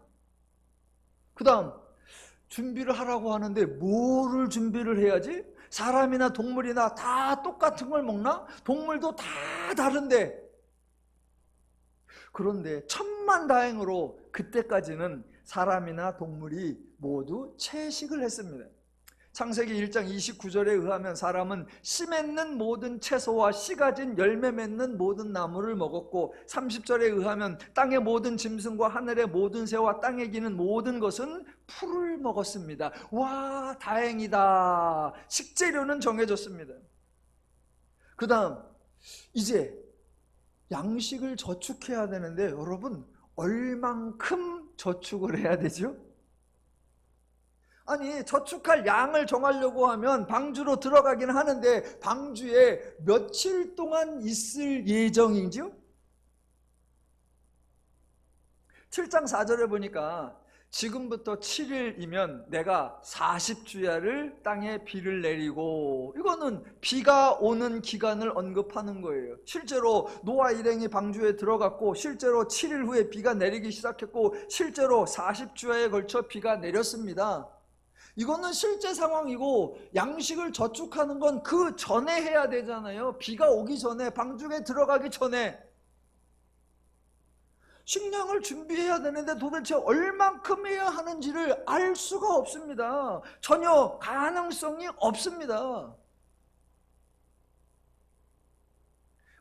그 다음 준비를 하라고 하는데 뭐를 준비를 해야지? 사람이나 동물이나 다 똑같은 걸 먹나? 동물도 다 다른데. 그런데 천만다행으로 그때까지는 사람이나 동물이 모두 채식을 했습니다. 창세기 1장 29절에 의하면 사람은 씨 맺는 모든 채소와 씨 가진 열매 맺는 모든 나무를 먹었고, 30절에 의하면 땅의 모든 짐승과 하늘의 모든 새와 땅에 기는 모든 것은 풀을 먹었습니다. 와, 다행이다. 식재료는 정해졌습니다. 그 다음 이제 양식을 저축해야 되는데 여러분, 얼만큼 저축을 해야 되죠? 아니, 저축할 양을 정하려고 하면 방주로 들어가긴 하는데 방주에 며칠 동안 있을 예정이죠? 7장 4절에 보니까 지금부터 7일이면 내가 40주야를 땅에 비를 내리고, 이거는 비가 오는 기간을 언급하는 거예요. 실제로 노아 일행이 방주에 들어갔고 실제로 7일 후에 비가 내리기 시작했고 실제로 40주야에 걸쳐 비가 내렸습니다. 이거는 실제 상황이고, 양식을 저축하는 건 그 전에 해야 되잖아요. 비가 오기 전에, 방주에 들어가기 전에 식량을 준비해야 되는데 도대체 얼만큼 해야 하는지를 알 수가 없습니다. 전혀 가능성이 없습니다.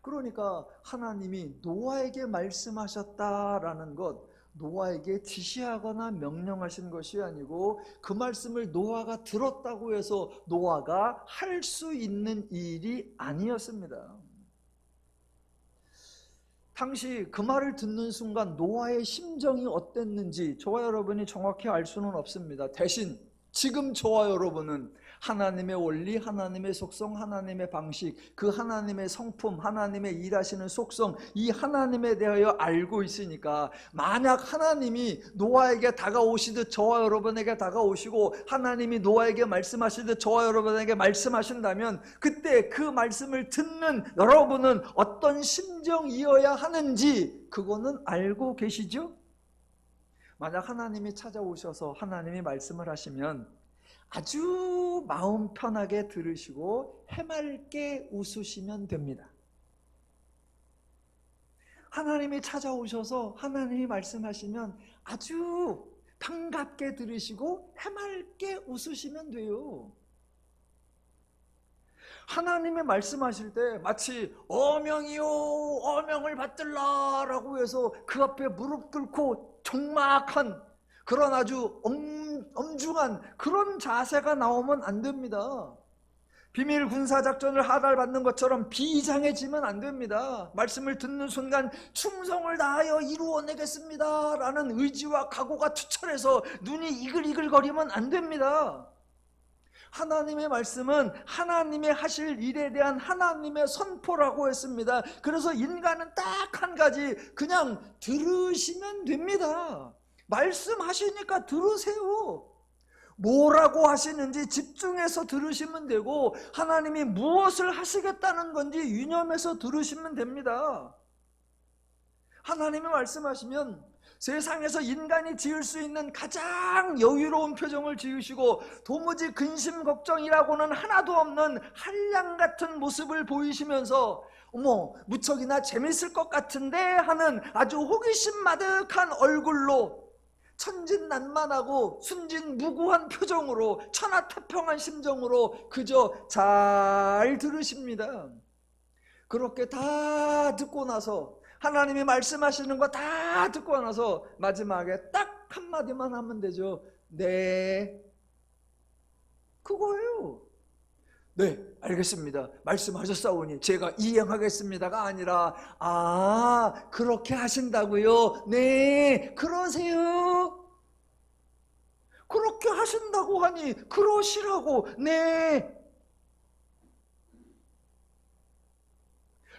그러니까 하나님이 노아에게 말씀하셨다라는 것, 노아에게 지시하거나 명령하신 것이 아니고 그 말씀을 노아가 들었다고 해서 노아가 할 수 있는 일이 아니었습니다. 당시 그 말을 듣는 순간 노아의 심정이 어땠는지 저와 여러분이 정확히 알 수는 없습니다. 대신 지금 저와 여러분은 하나님의 원리, 하나님의 속성, 하나님의 방식, 그 하나님의 성품, 하나님의 일하시는 속성, 이 하나님에 대하여 알고 있으니까 만약 하나님이 노아에게 다가오시듯 저와 여러분에게 다가오시고 하나님이 노아에게 말씀하시듯 저와 여러분에게 말씀하신다면 그때 그 말씀을 듣는 여러분은 어떤 심정이어야 하는지 그거는 알고 계시죠? 만약 하나님이 찾아오셔서 하나님이 말씀을 하시면 아주 마음 편하게 들으시고 해맑게 웃으시면 됩니다. 하나님이 찾아오셔서 하나님이 말씀하시면 아주 반갑게 들으시고 해맑게 웃으시면 돼요. 하나님이 말씀하실 때 마치 어명이요 어명을 받들라 라고 해서 그 앞에 무릎 꿇고 종막한 그런 아주 엄중한 그런 자세가 나오면 안 됩니다. 비밀 군사작전을 하달받는 것처럼 비장해지면 안 됩니다. 말씀을 듣는 순간 충성을 다하여 이루어내겠습니다 라는 의지와 각오가 투철해서 눈이 이글이글거리면 안 됩니다. 하나님의 말씀은 하나님의 하실 일에 대한 하나님의 선포라고 했습니다. 그래서 인간은 딱 한 가지, 그냥 들으시면 됩니다. 말씀하시니까 들으세요. 뭐라고 하시는지 집중해서 들으시면 되고 하나님이 무엇을 하시겠다는 건지 유념해서 들으시면 됩니다. 하나님이 말씀하시면 세상에서 인간이 지을 수 있는 가장 여유로운 표정을 지으시고 도무지 근심 걱정이라고는 하나도 없는 한량 같은 모습을 보이시면서 어머 무척이나 재밌을 것 같은데 하는 아주 호기심 마득한 얼굴로 천진난만하고 순진무구한 표정으로 천하태평한 심정으로 그저 잘 들으십니다. 그렇게 다 듣고 나서 하나님이 말씀하시는 거 다 듣고 나서 마지막에 딱 한마디만 하면 되죠. 네, 그거예요. 네, 알겠습니다. 말씀하셨사오니 제가 이행하겠습니다가 아니라, 그렇게 하신다고요? 네, 그러세요. 그렇게 하신다고 하니 그러시라고. 네.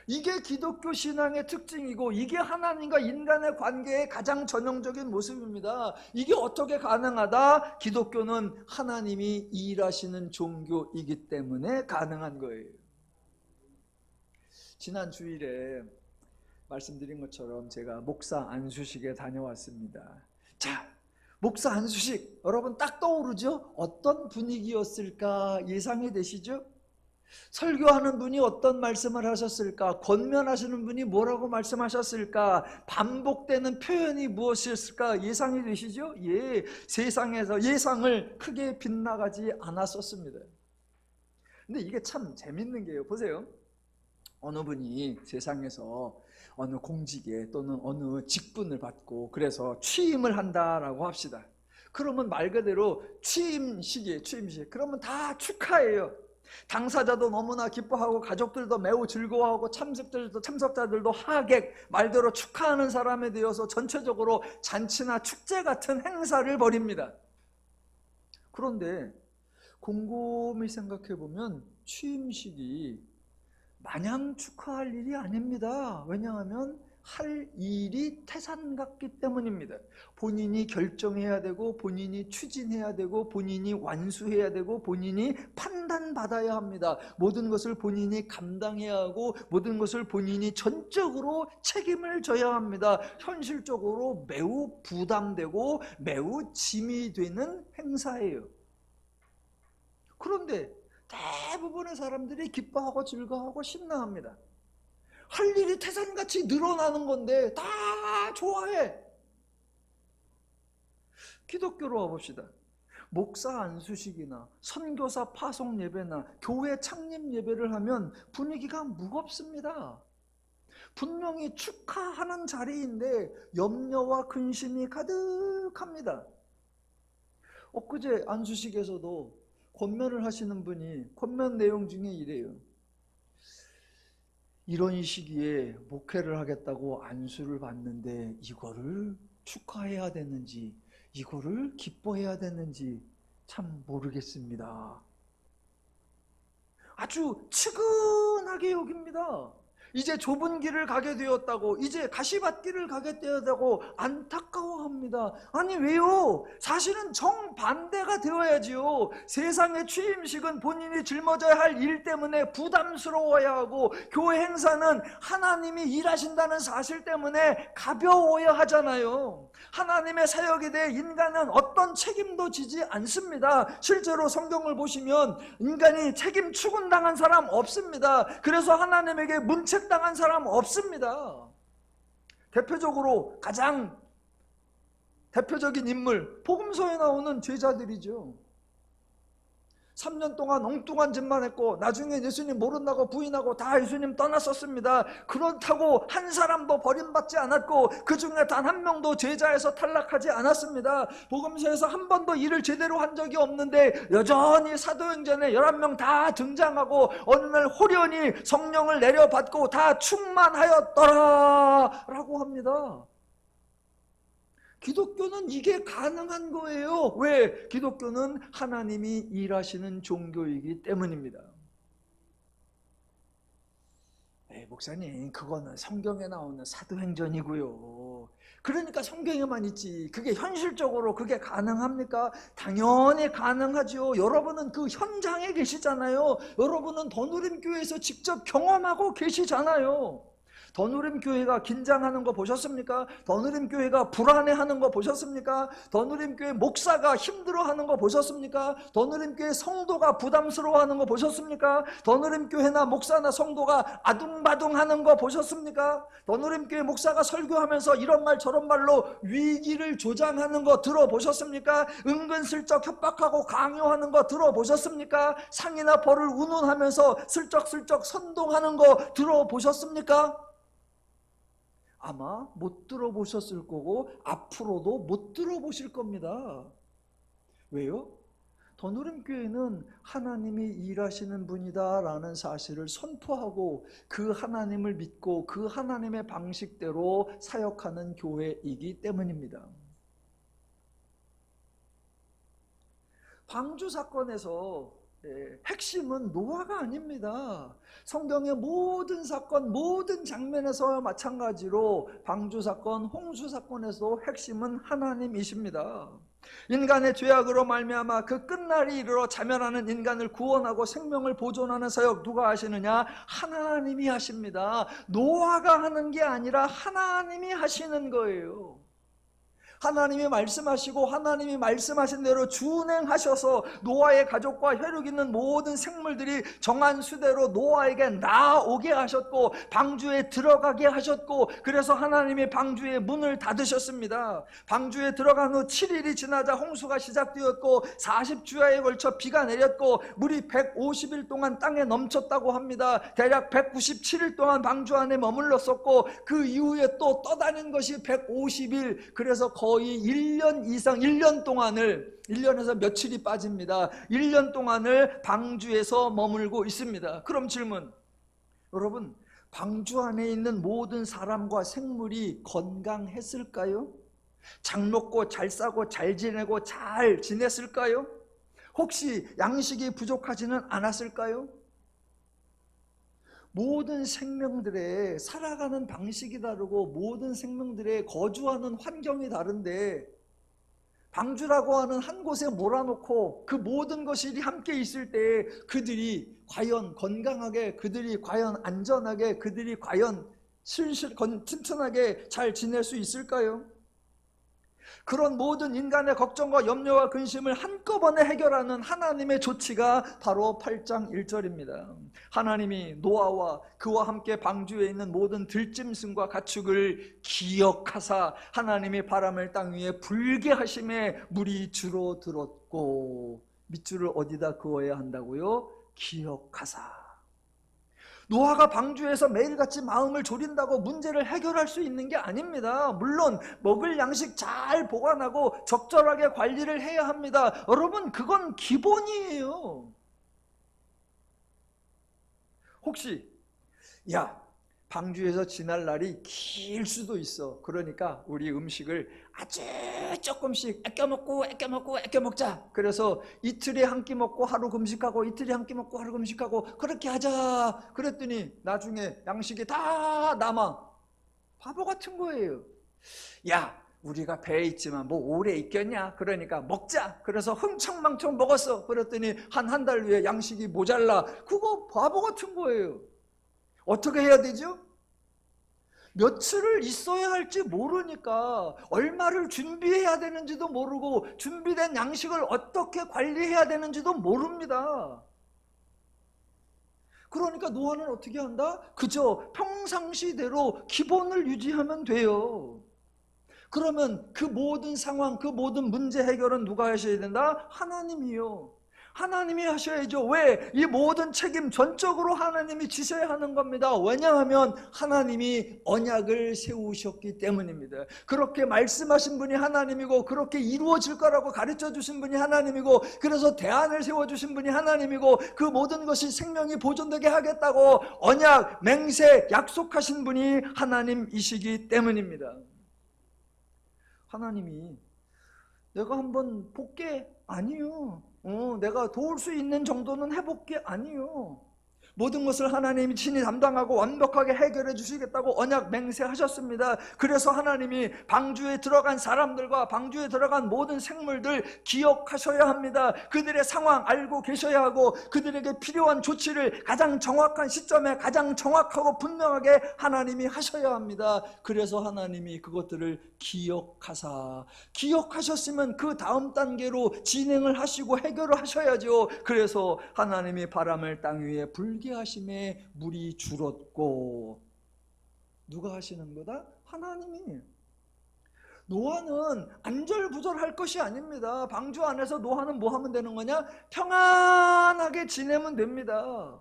이게 기독교 신앙의 특징이고 이게 하나님과 인간의 관계의 가장 전형적인 모습입니다. 이게 어떻게 가능하다? 기독교는 하나님이 일하시는 종교이기 때문에 가능한 거예요. 지난 주일에 말씀드린 것처럼 제가 목사 안수식에 다녀왔습니다. 자, 목사 안수식 여러분 딱 떠오르죠? 어떤 분위기였을까 예상이 되시죠? 설교하는 분이 어떤 말씀을 하셨을까? 권면하시는 분이 뭐라고 말씀하셨을까? 반복되는 표현이 무엇이었을까? 예상이 되시죠? 예, 세상에서 예상을 크게 빗나가지 않았었습니다. 근데 이게 참 재밌는 게요. 보세요. 어느 분이 세상에서 어느 공직에 또는 어느 직분을 받고 그래서 취임을 한다라고 합시다. 그러면 말 그대로 취임식이에요. 취임식. 그러면 다 축하해요. 당사자도 너무나 기뻐하고 가족들도 매우 즐거워하고 참석자들도 하객, 말대로 축하하는 사람에 대해서 전체적으로 잔치나 축제 같은 행사를 벌입니다. 그런데 곰곰이 생각해 보면 취임식이 마냥 축하할 일이 아닙니다. 왜냐하면 할 일이 태산 같기 때문입니다. 본인이 결정해야 되고 본인이 추진해야 되고 본인이 완수해야 되고 본인이 판단받아야 합니다. 모든 것을 본인이 감당해야 하고 모든 것을 본인이 전적으로 책임을 져야 합니다. 현실적으로 매우 부담되고 매우 짐이 되는 행사예요. 그런데 대부분의 사람들이 기뻐하고 즐거워하고 신나합니다. 할 일이 태산같이 늘어나는 건데 다 좋아해. 기독교로 와봅시다. 목사 안수식이나 선교사 파송 예배나 교회 창립 예배를 하면 분위기가 무겁습니다. 분명히 축하하는 자리인데 염려와 근심이 가득합니다. 엊그제 안수식에서도 권면을 하시는 분이 권면 내용 중에 이래요. 이런 시기에 목회를 하겠다고 안수를 받는데 이거를 축하해야 되는지 이거를 기뻐해야 되는지 참 모르겠습니다. 아주 측은하게 여깁니다. 이제 좁은 길을 가게 되었다고, 이제 가시밭길을 가게 되었다고 안타까워합니다. 아니 왜요? 사실은 정반대가 되어야지요. 세상의 취임식은 본인이 짊어져야 할 일 때문에 부담스러워야 하고, 교회 행사는 하나님이 일하신다는 사실 때문에 가벼워야 하잖아요. 하나님의 사역에 대해 인간은 어떤 책임도 지지 않습니다. 실제로 성경을 보시면 인간이 책임 추근당한 사람 없습니다. 그래서 하나님에게 문책당한 사람 없습니다. 대표적으로 가장 대표적인 인물, 복음서에 나오는 제자들이죠. 3년 동안 엉뚱한 짓만 했고 나중에 예수님 모른다고 부인하고 다 예수님 떠났었습니다. 그렇다고 한 사람도 버림받지 않았고 그 중에 단 한 명도 제자에서 탈락하지 않았습니다. 복음서에서 한 번도 일을 제대로 한 적이 없는데 여전히 사도행전에 11명 다 등장하고 어느 날 호련히 성령을 내려받고 다 충만하였더라 라고 합니다. 기독교는 이게 가능한 거예요. 왜? 기독교는 하나님이 일하시는 종교이기 때문입니다. 목사님, 그거는 성경에 나오는 사도행전이고요. 그러니까 성경에만 있지. 그게 현실적으로 그게 가능합니까? 당연히 가능하죠. 여러분은 그 현장에 계시잖아요. 여러분은 더누림교회에서 직접 경험하고 계시잖아요. 더누림교회가 긴장하는 거 보셨습니까? 더누림교회가 불안해하는 거 보셨습니까? 더누림교회 목사가 힘들어하는 거 보셨습니까? 더누림교회 성도가 부담스러워하는 거 보셨습니까? 더누림교회나 목사나 성도가 아둥바둥하는 거 보셨습니까? 더누림교회 목사가 설교하면서 이런 말 저런 말로 위기를 조장하는 거 들어보셨습니까? 은근슬쩍 협박하고 강요하는 거 들어보셨습니까? 상이나 벌을 운운하면서 슬쩍슬쩍 선동하는 거 들어보셨습니까? 아마 못 들어보셨을 거고 앞으로도 못 들어보실 겁니다. 왜요? 더누림교회는 하나님이 일하시는 분이다라는 사실을 선포하고 그 하나님을 믿고 그 하나님의 방식대로 사역하는 교회이기 때문입니다. 방주 사건에서 핵심은 노아가 아닙니다. 성경의 모든 사건, 모든 장면에서 마찬가지로 방주 사건, 홍수 사건에서 핵심은 하나님이십니다. 인간의 죄악으로 말미암아 그 끝날이 이르러 자멸하는 인간을 구원하고 생명을 보존하는 사역 누가 하시느냐? 하나님이 하십니다. 노아가 하는 게 아니라 하나님이 하시는 거예요. 하나님이 말씀하시고 하나님이 말씀하신 대로 준행하셔서 노아의 가족과 혈육 있는 모든 생물들이 정한 수대로 노아에게 나오게 하셨고 방주에 들어가게 하셨고, 그래서 하나님이 방주의 문을 닫으셨습니다. 방주에 들어간 후 7일이 지나자 홍수가 시작되었고 40주야에 걸쳐 비가 내렸고 물이 150일 동안 땅에 넘쳤다고 합니다. 대략 197일 동안 방주 안에 머물렀었고 그 이후에 또 떠다닌 것이 150일, 그래서 거의 1년 이상, 1년 동안을, 1년에서 며칠이 빠집니다. 1년 동안을 방주에서 머물고 있습니다. 그럼 질문, 여러분, 방주 안에 있는 모든 사람과 생물이 건강했을까요? 잘 먹고 잘 싸고 잘 지내고 잘 지냈을까요? 혹시 양식이 부족하지는 않았을까요? 모든 생명들의 살아가는 방식이 다르고 모든 생명들의 거주하는 환경이 다른데 방주라고 하는 한 곳에 몰아놓고 그 모든 것이 함께 있을 때 그들이 과연 건강하게, 그들이 과연 안전하게, 그들이 과연 튼튼하게 잘 지낼 수 있을까요? 그런 모든 인간의 걱정과 염려와 근심을 한꺼번에 해결하는 하나님의 조치가 바로 8장 1절입니다. 하나님이 노아와 그와 함께 방주에 있는 모든 들짐승과 가축을 기억하사 하나님이 바람을 땅 위에 불게 하심에 물이 줄어들었고, 밑줄을 어디다 그어야 한다고요? 기억하사. 노아가 방주에서 매일같이 마음을 졸인다고 문제를 해결할 수 있는 게 아닙니다. 물론 먹을 양식 잘 보관하고 적절하게 관리를 해야 합니다. 여러분, 그건 기본이에요. 혹시 방주에서 지날 날이 길 수도 있어. 그러니까 우리 음식을 아주 조금씩 아껴 먹자. 그래서 이틀에 한 끼 먹고 하루 금식하고 이틀에 한 끼 먹고 하루 금식하고 그렇게 하자. 그랬더니 나중에 양식이 다 남아. 바보 같은 거예요. 우리가 배에 있지만 뭐 오래 있겠냐? 그러니까 먹자. 그래서 흥청망청 먹었어. 그랬더니 한 달 후에 양식이 모자라. 그거 바보 같은 거예요. 어떻게 해야 되죠? 며칠을 있어야 할지 모르니까 얼마를 준비해야 되는지도 모르고 준비된 양식을 어떻게 관리해야 되는지도 모릅니다. 그러니까 노아는 어떻게 한다? 그저 평상시대로 기본을 유지하면 돼요. 그러면 그 모든 상황, 그 모든 문제 해결은 누가 하셔야 된다? 하나님이요. 하나님이 하셔야죠. 왜? 이 모든 책임 전적으로 하나님이 지셔야 하는 겁니다. 왜냐하면 하나님이 언약을 세우셨기 때문입니다. 그렇게 말씀하신 분이 하나님이고 그렇게 이루어질 거라고 가르쳐 주신 분이 하나님이고 그래서 대안을 세워주신 분이 하나님이고 그 모든 것이 생명이 보존되게 하겠다고 언약, 맹세, 약속하신 분이 하나님이시기 때문입니다. 하나님이 내가 한번 볼게? 아니요. 내가 도울 수 있는 정도는 해볼게? 아니요. 모든 것을 하나님이 친히 담당하고 완벽하게 해결해 주시겠다고 언약 맹세하셨습니다. 그래서 하나님이 방주에 들어간 사람들과 방주에 들어간 모든 생물들 기억하셔야 합니다. 그들의 상황 알고 계셔야 하고 그들에게 필요한 조치를 가장 정확한 시점에 가장 정확하고 분명하게 하나님이 하셔야 합니다. 그래서 하나님이 그것들을 기억하셨으면 그 다음 단계로 진행을 하시고 해결을 하셔야죠. 그래서 하나님이 바람을 땅 위에 불게 하심에 물이 줄었고, 누가 하시는 거다? 하나님이. 노아는 안절부절할 것이 아닙니다. 방주 안에서 노아는 뭐 하면 되는 거냐? 평안하게 지내면 됩니다.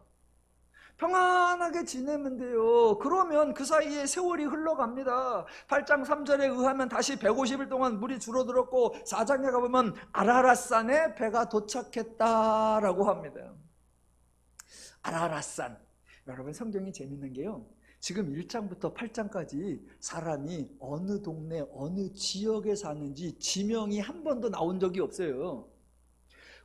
평안하게 지내면 돼요. 그러면 그 사이에 세월이 흘러갑니다. 8장 3절에 의하면 다시 150일 동안 물이 줄어들었고 4장에 가보면 아라랏산에 배가 도착했다라고 합니다. 아라랏산. 여러분, 성경이 재밌는 게요, 지금 1장부터 8장까지 사람이 어느 동네 어느 지역에 사는지 지명이 한 번도 나온 적이 없어요.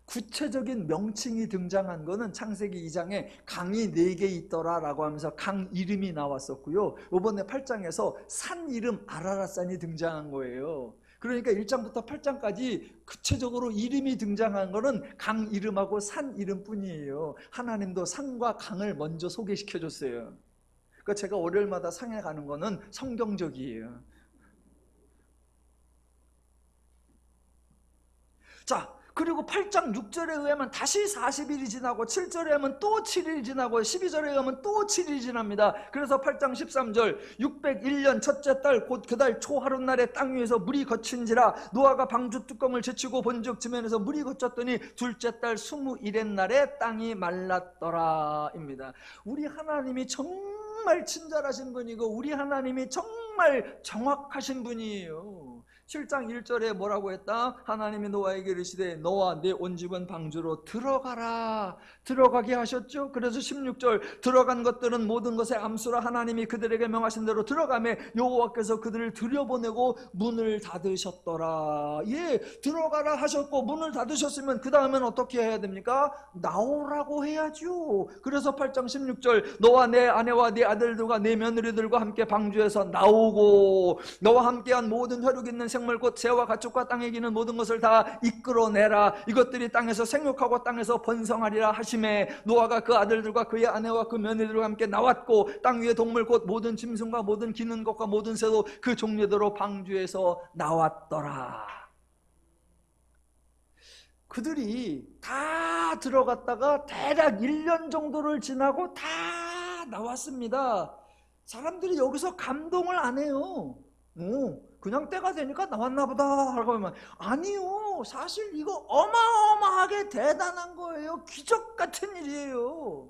구체적인 명칭이 등장한 거는 창세기 2장에 강이 4개 있더라 라고 하면서 강 이름이 나왔었고요, 이번에 8장에서 산 이름 아라랏산이 등장한 거예요. 그러니까 1장부터 8장까지 구체적으로 이름이 등장한 거는 강 이름하고 산 이름뿐이에요. 하나님도 산과 강을 먼저 소개시켜줬어요. 그러니까 제가 월요일마다 상에 가는 거는 성경적이에요. 자, 그리고 8장 6절에 의하면 다시 40일이 지나고 7절에 하면 또 7일이 지나고 12절에 의하면 또 7일이 지납니다. 그래서 8장 13절 601년 첫째 달 곧 그 달 초하룻날에 땅 위에서 물이 거친지라 노아가 방주 뚜껑을 제치고 본즉 지면에서 물이 거쳤더니 둘째 달 21의 날에 땅이 말랐더라 입니다. 우리 하나님이 정말 친절하신 분이고 우리 하나님이 정말 정확하신 분이에요. 7장 1절에 뭐라고 했다? 하나님이 노아에게 이르시되 너와 네 온 집은 방주로 들어가라. 들어가게 하셨죠. 그래서 16절 들어간 것들은 모든 것의 암수라 하나님이 그들에게 명하신 대로 들어가매 여호와께서 그들을 들여보내고 문을 닫으셨더라. 예, 들어가라 하셨고 문을 닫으셨으면 그 다음엔 어떻게 해야 됩니까? 나오라고 해야죠. 그래서 8장 16절 너와 내 아내와 네 아들들과 네 며느리들과 함께 방주에서 나오고 너와 함께한 모든 혈육 있는 생물 곧 새와 가축과 땅에 기는 모든 것을 다 이끌어내라. 이것들이 땅에서 생육하고 땅에서 번성하리라 하시매 노아가 그 아들들과 그의 아내와 그 며느리들과 함께 나왔고 땅 위의 동물 곧 모든 짐승과 모든 기는 것과 모든 새도 그 종류대로 방주에서 나왔더라. 그들이 다 들어갔다가 대략 1년 정도를 지나고 다 나왔습니다. 사람들이 여기서 감동을 안 해요. 그냥 때가 되니까 나왔나 보다 하고 하면 아니요, 사실 이거 어마어마하게 대단한 거예요. 기적 같은 일이에요.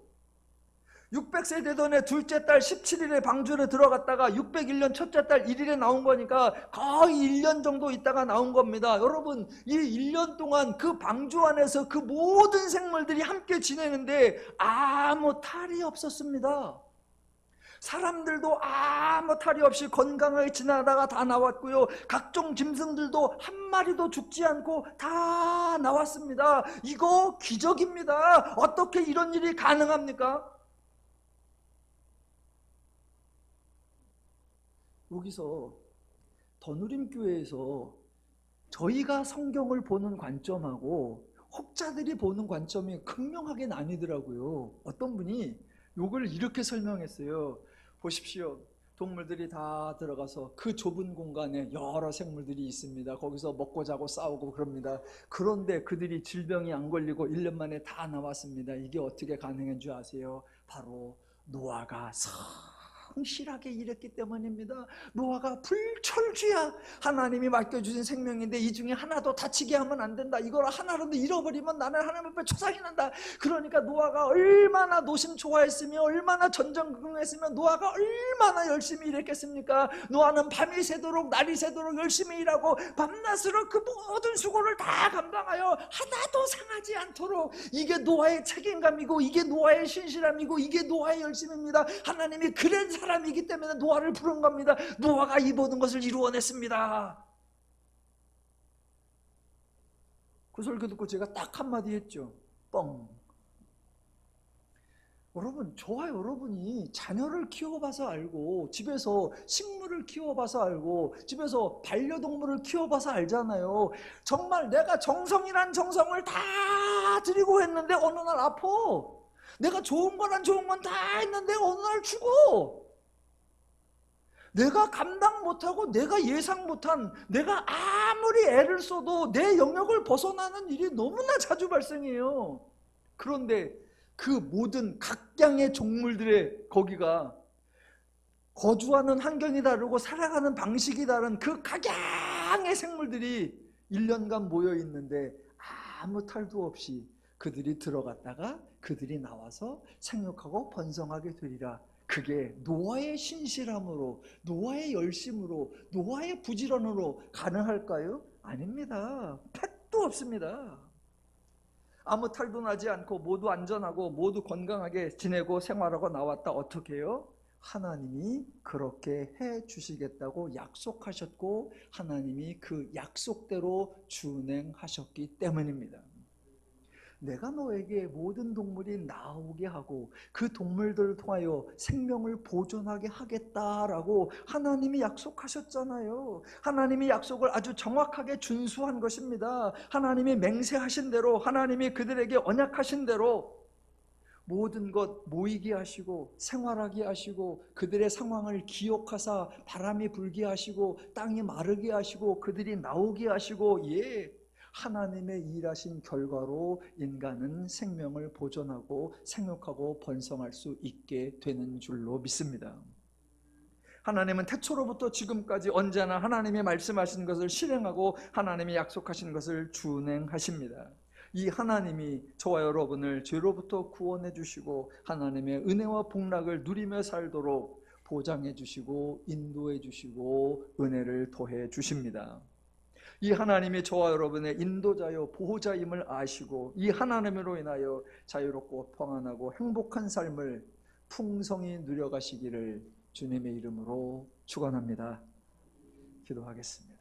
600세 되던 해 둘째 달 17일에 방주를 들어갔다가 601년 첫째 달 1일에 나온 거니까 거의 1년 정도 있다가 나온 겁니다. 여러분, 이 1년 동안 그 방주 안에서 그 모든 생물들이 함께 지내는데 아무 탈이 없었습니다. 사람들도 아무 탈이 없이 건강하게 지나다가 다 나왔고요, 각종 짐승들도 한 마리도 죽지 않고 다 나왔습니다. 이거 기적입니다. 어떻게 이런 일이 가능합니까? 여기서 더누림교회에서 저희가 성경을 보는 관점하고 혹자들이 보는 관점이 극명하게 나뉘더라고요. 어떤 분이 이걸 이렇게 설명했어요. 보십시오. 동물들이 다 들어가서 그 좁은 공간에 여러 생물들이 있습니다. 거기서 먹고 자고 싸우고 그럽니다. 그런데 그들이 질병이 안 걸리고 1년 만에 다 나왔습니다. 이게 어떻게 가능한 줄 아세요? 바로 노아가 성실하게 일했기 때문입니다. 노아가 불철주야. 하나님이 맡겨주신 생명인데 이 중에 하나도 다치게 하면 안 된다. 이걸 하나라도 잃어버리면 나는 하나님 앞에 초상이 난다. 그러니까 노아가 얼마나 노심초사했으며 얼마나 전전긍긍했으며 노아가 얼마나 열심히 일했겠습니까? 노아는 밤이 새도록 날이 새도록 열심히 일하고 밤낮으로 그 모든 수고를 다 감당하여 하나도 상하지 않도록, 이게 노아의 책임감이고 이게 노아의 신실함이고 이게 노아의 열심입니다. 하나님이 그런 사람이기 때문에 노아를 부른 겁니다. 노아가 이 모든 것을 이루어냈습니다. 그 설교 듣고 제가 딱 한마디 했죠. 뻥. 여러분, 저와 여러분이 자녀를 키워봐서 알고 집에서 식물을 키워봐서 알고 집에서 반려동물을 키워봐서 알잖아요. 정말 내가 정성이란 정성을 다 드리고 했는데 어느 날 아파. 내가 좋은 거란 좋은 건 다 했는데 어느 날 죽어. 내가 감당 못하고 내가 예상 못한, 내가 아무리 애를 써도 내 영역을 벗어나는 일이 너무나 자주 발생해요. 그런데 그 모든 각양의 종물들의 거기가 거주하는 환경이 다르고 살아가는 방식이 다른 그 각양의 생물들이 1년간 모여 있는데 아무 탈도 없이 그들이 들어갔다가 그들이 나와서 생육하고 번성하게 되리라. 그게 노아의 신실함으로, 노아의 열심으로, 노아의 부지런으로 가능할까요? 아닙니다. 택도 없습니다. 아무 탈도 나지 않고 모두 안전하고 모두 건강하게 지내고 생활하고 나왔다. 어떻게 해요? 하나님이 그렇게 해 주시겠다고 약속하셨고 하나님이 그 약속대로 준행하셨기 때문입니다. 내가 너에게 모든 동물이 나오게 하고 그 동물들을 통하여 생명을 보존하게 하겠다라고 하나님이 약속하셨잖아요. 하나님이 약속을 아주 정확하게 준수한 것입니다. 하나님이 맹세하신 대로, 하나님이 그들에게 언약하신 대로 모든 것 모이게 하시고 생활하게 하시고 그들의 상황을 기억하사 바람이 불게 하시고 땅이 마르게 하시고 그들이 나오게 하시고, 하나님의 일하신 결과로 인간은 생명을 보존하고 생육하고 번성할 수 있게 되는 줄로 믿습니다. 하나님은 태초로부터 지금까지 언제나 하나님이 말씀하신 것을 실행하고 하나님이 약속하신 것을 준행하십니다. 이 하나님이 저와 여러분을 죄로부터 구원해 주시고 하나님의 은혜와 복락을 누리며 살도록 보장해 주시고 인도해 주시고 은혜를 더해 주십니다. 이 하나님이 저와 여러분의 인도자요 보호자임을 아시고 이 하나님으로 인하여 자유롭고 평안하고 행복한 삶을 풍성히 누려가시기를 주님의 이름으로 축원합니다. 기도하겠습니다.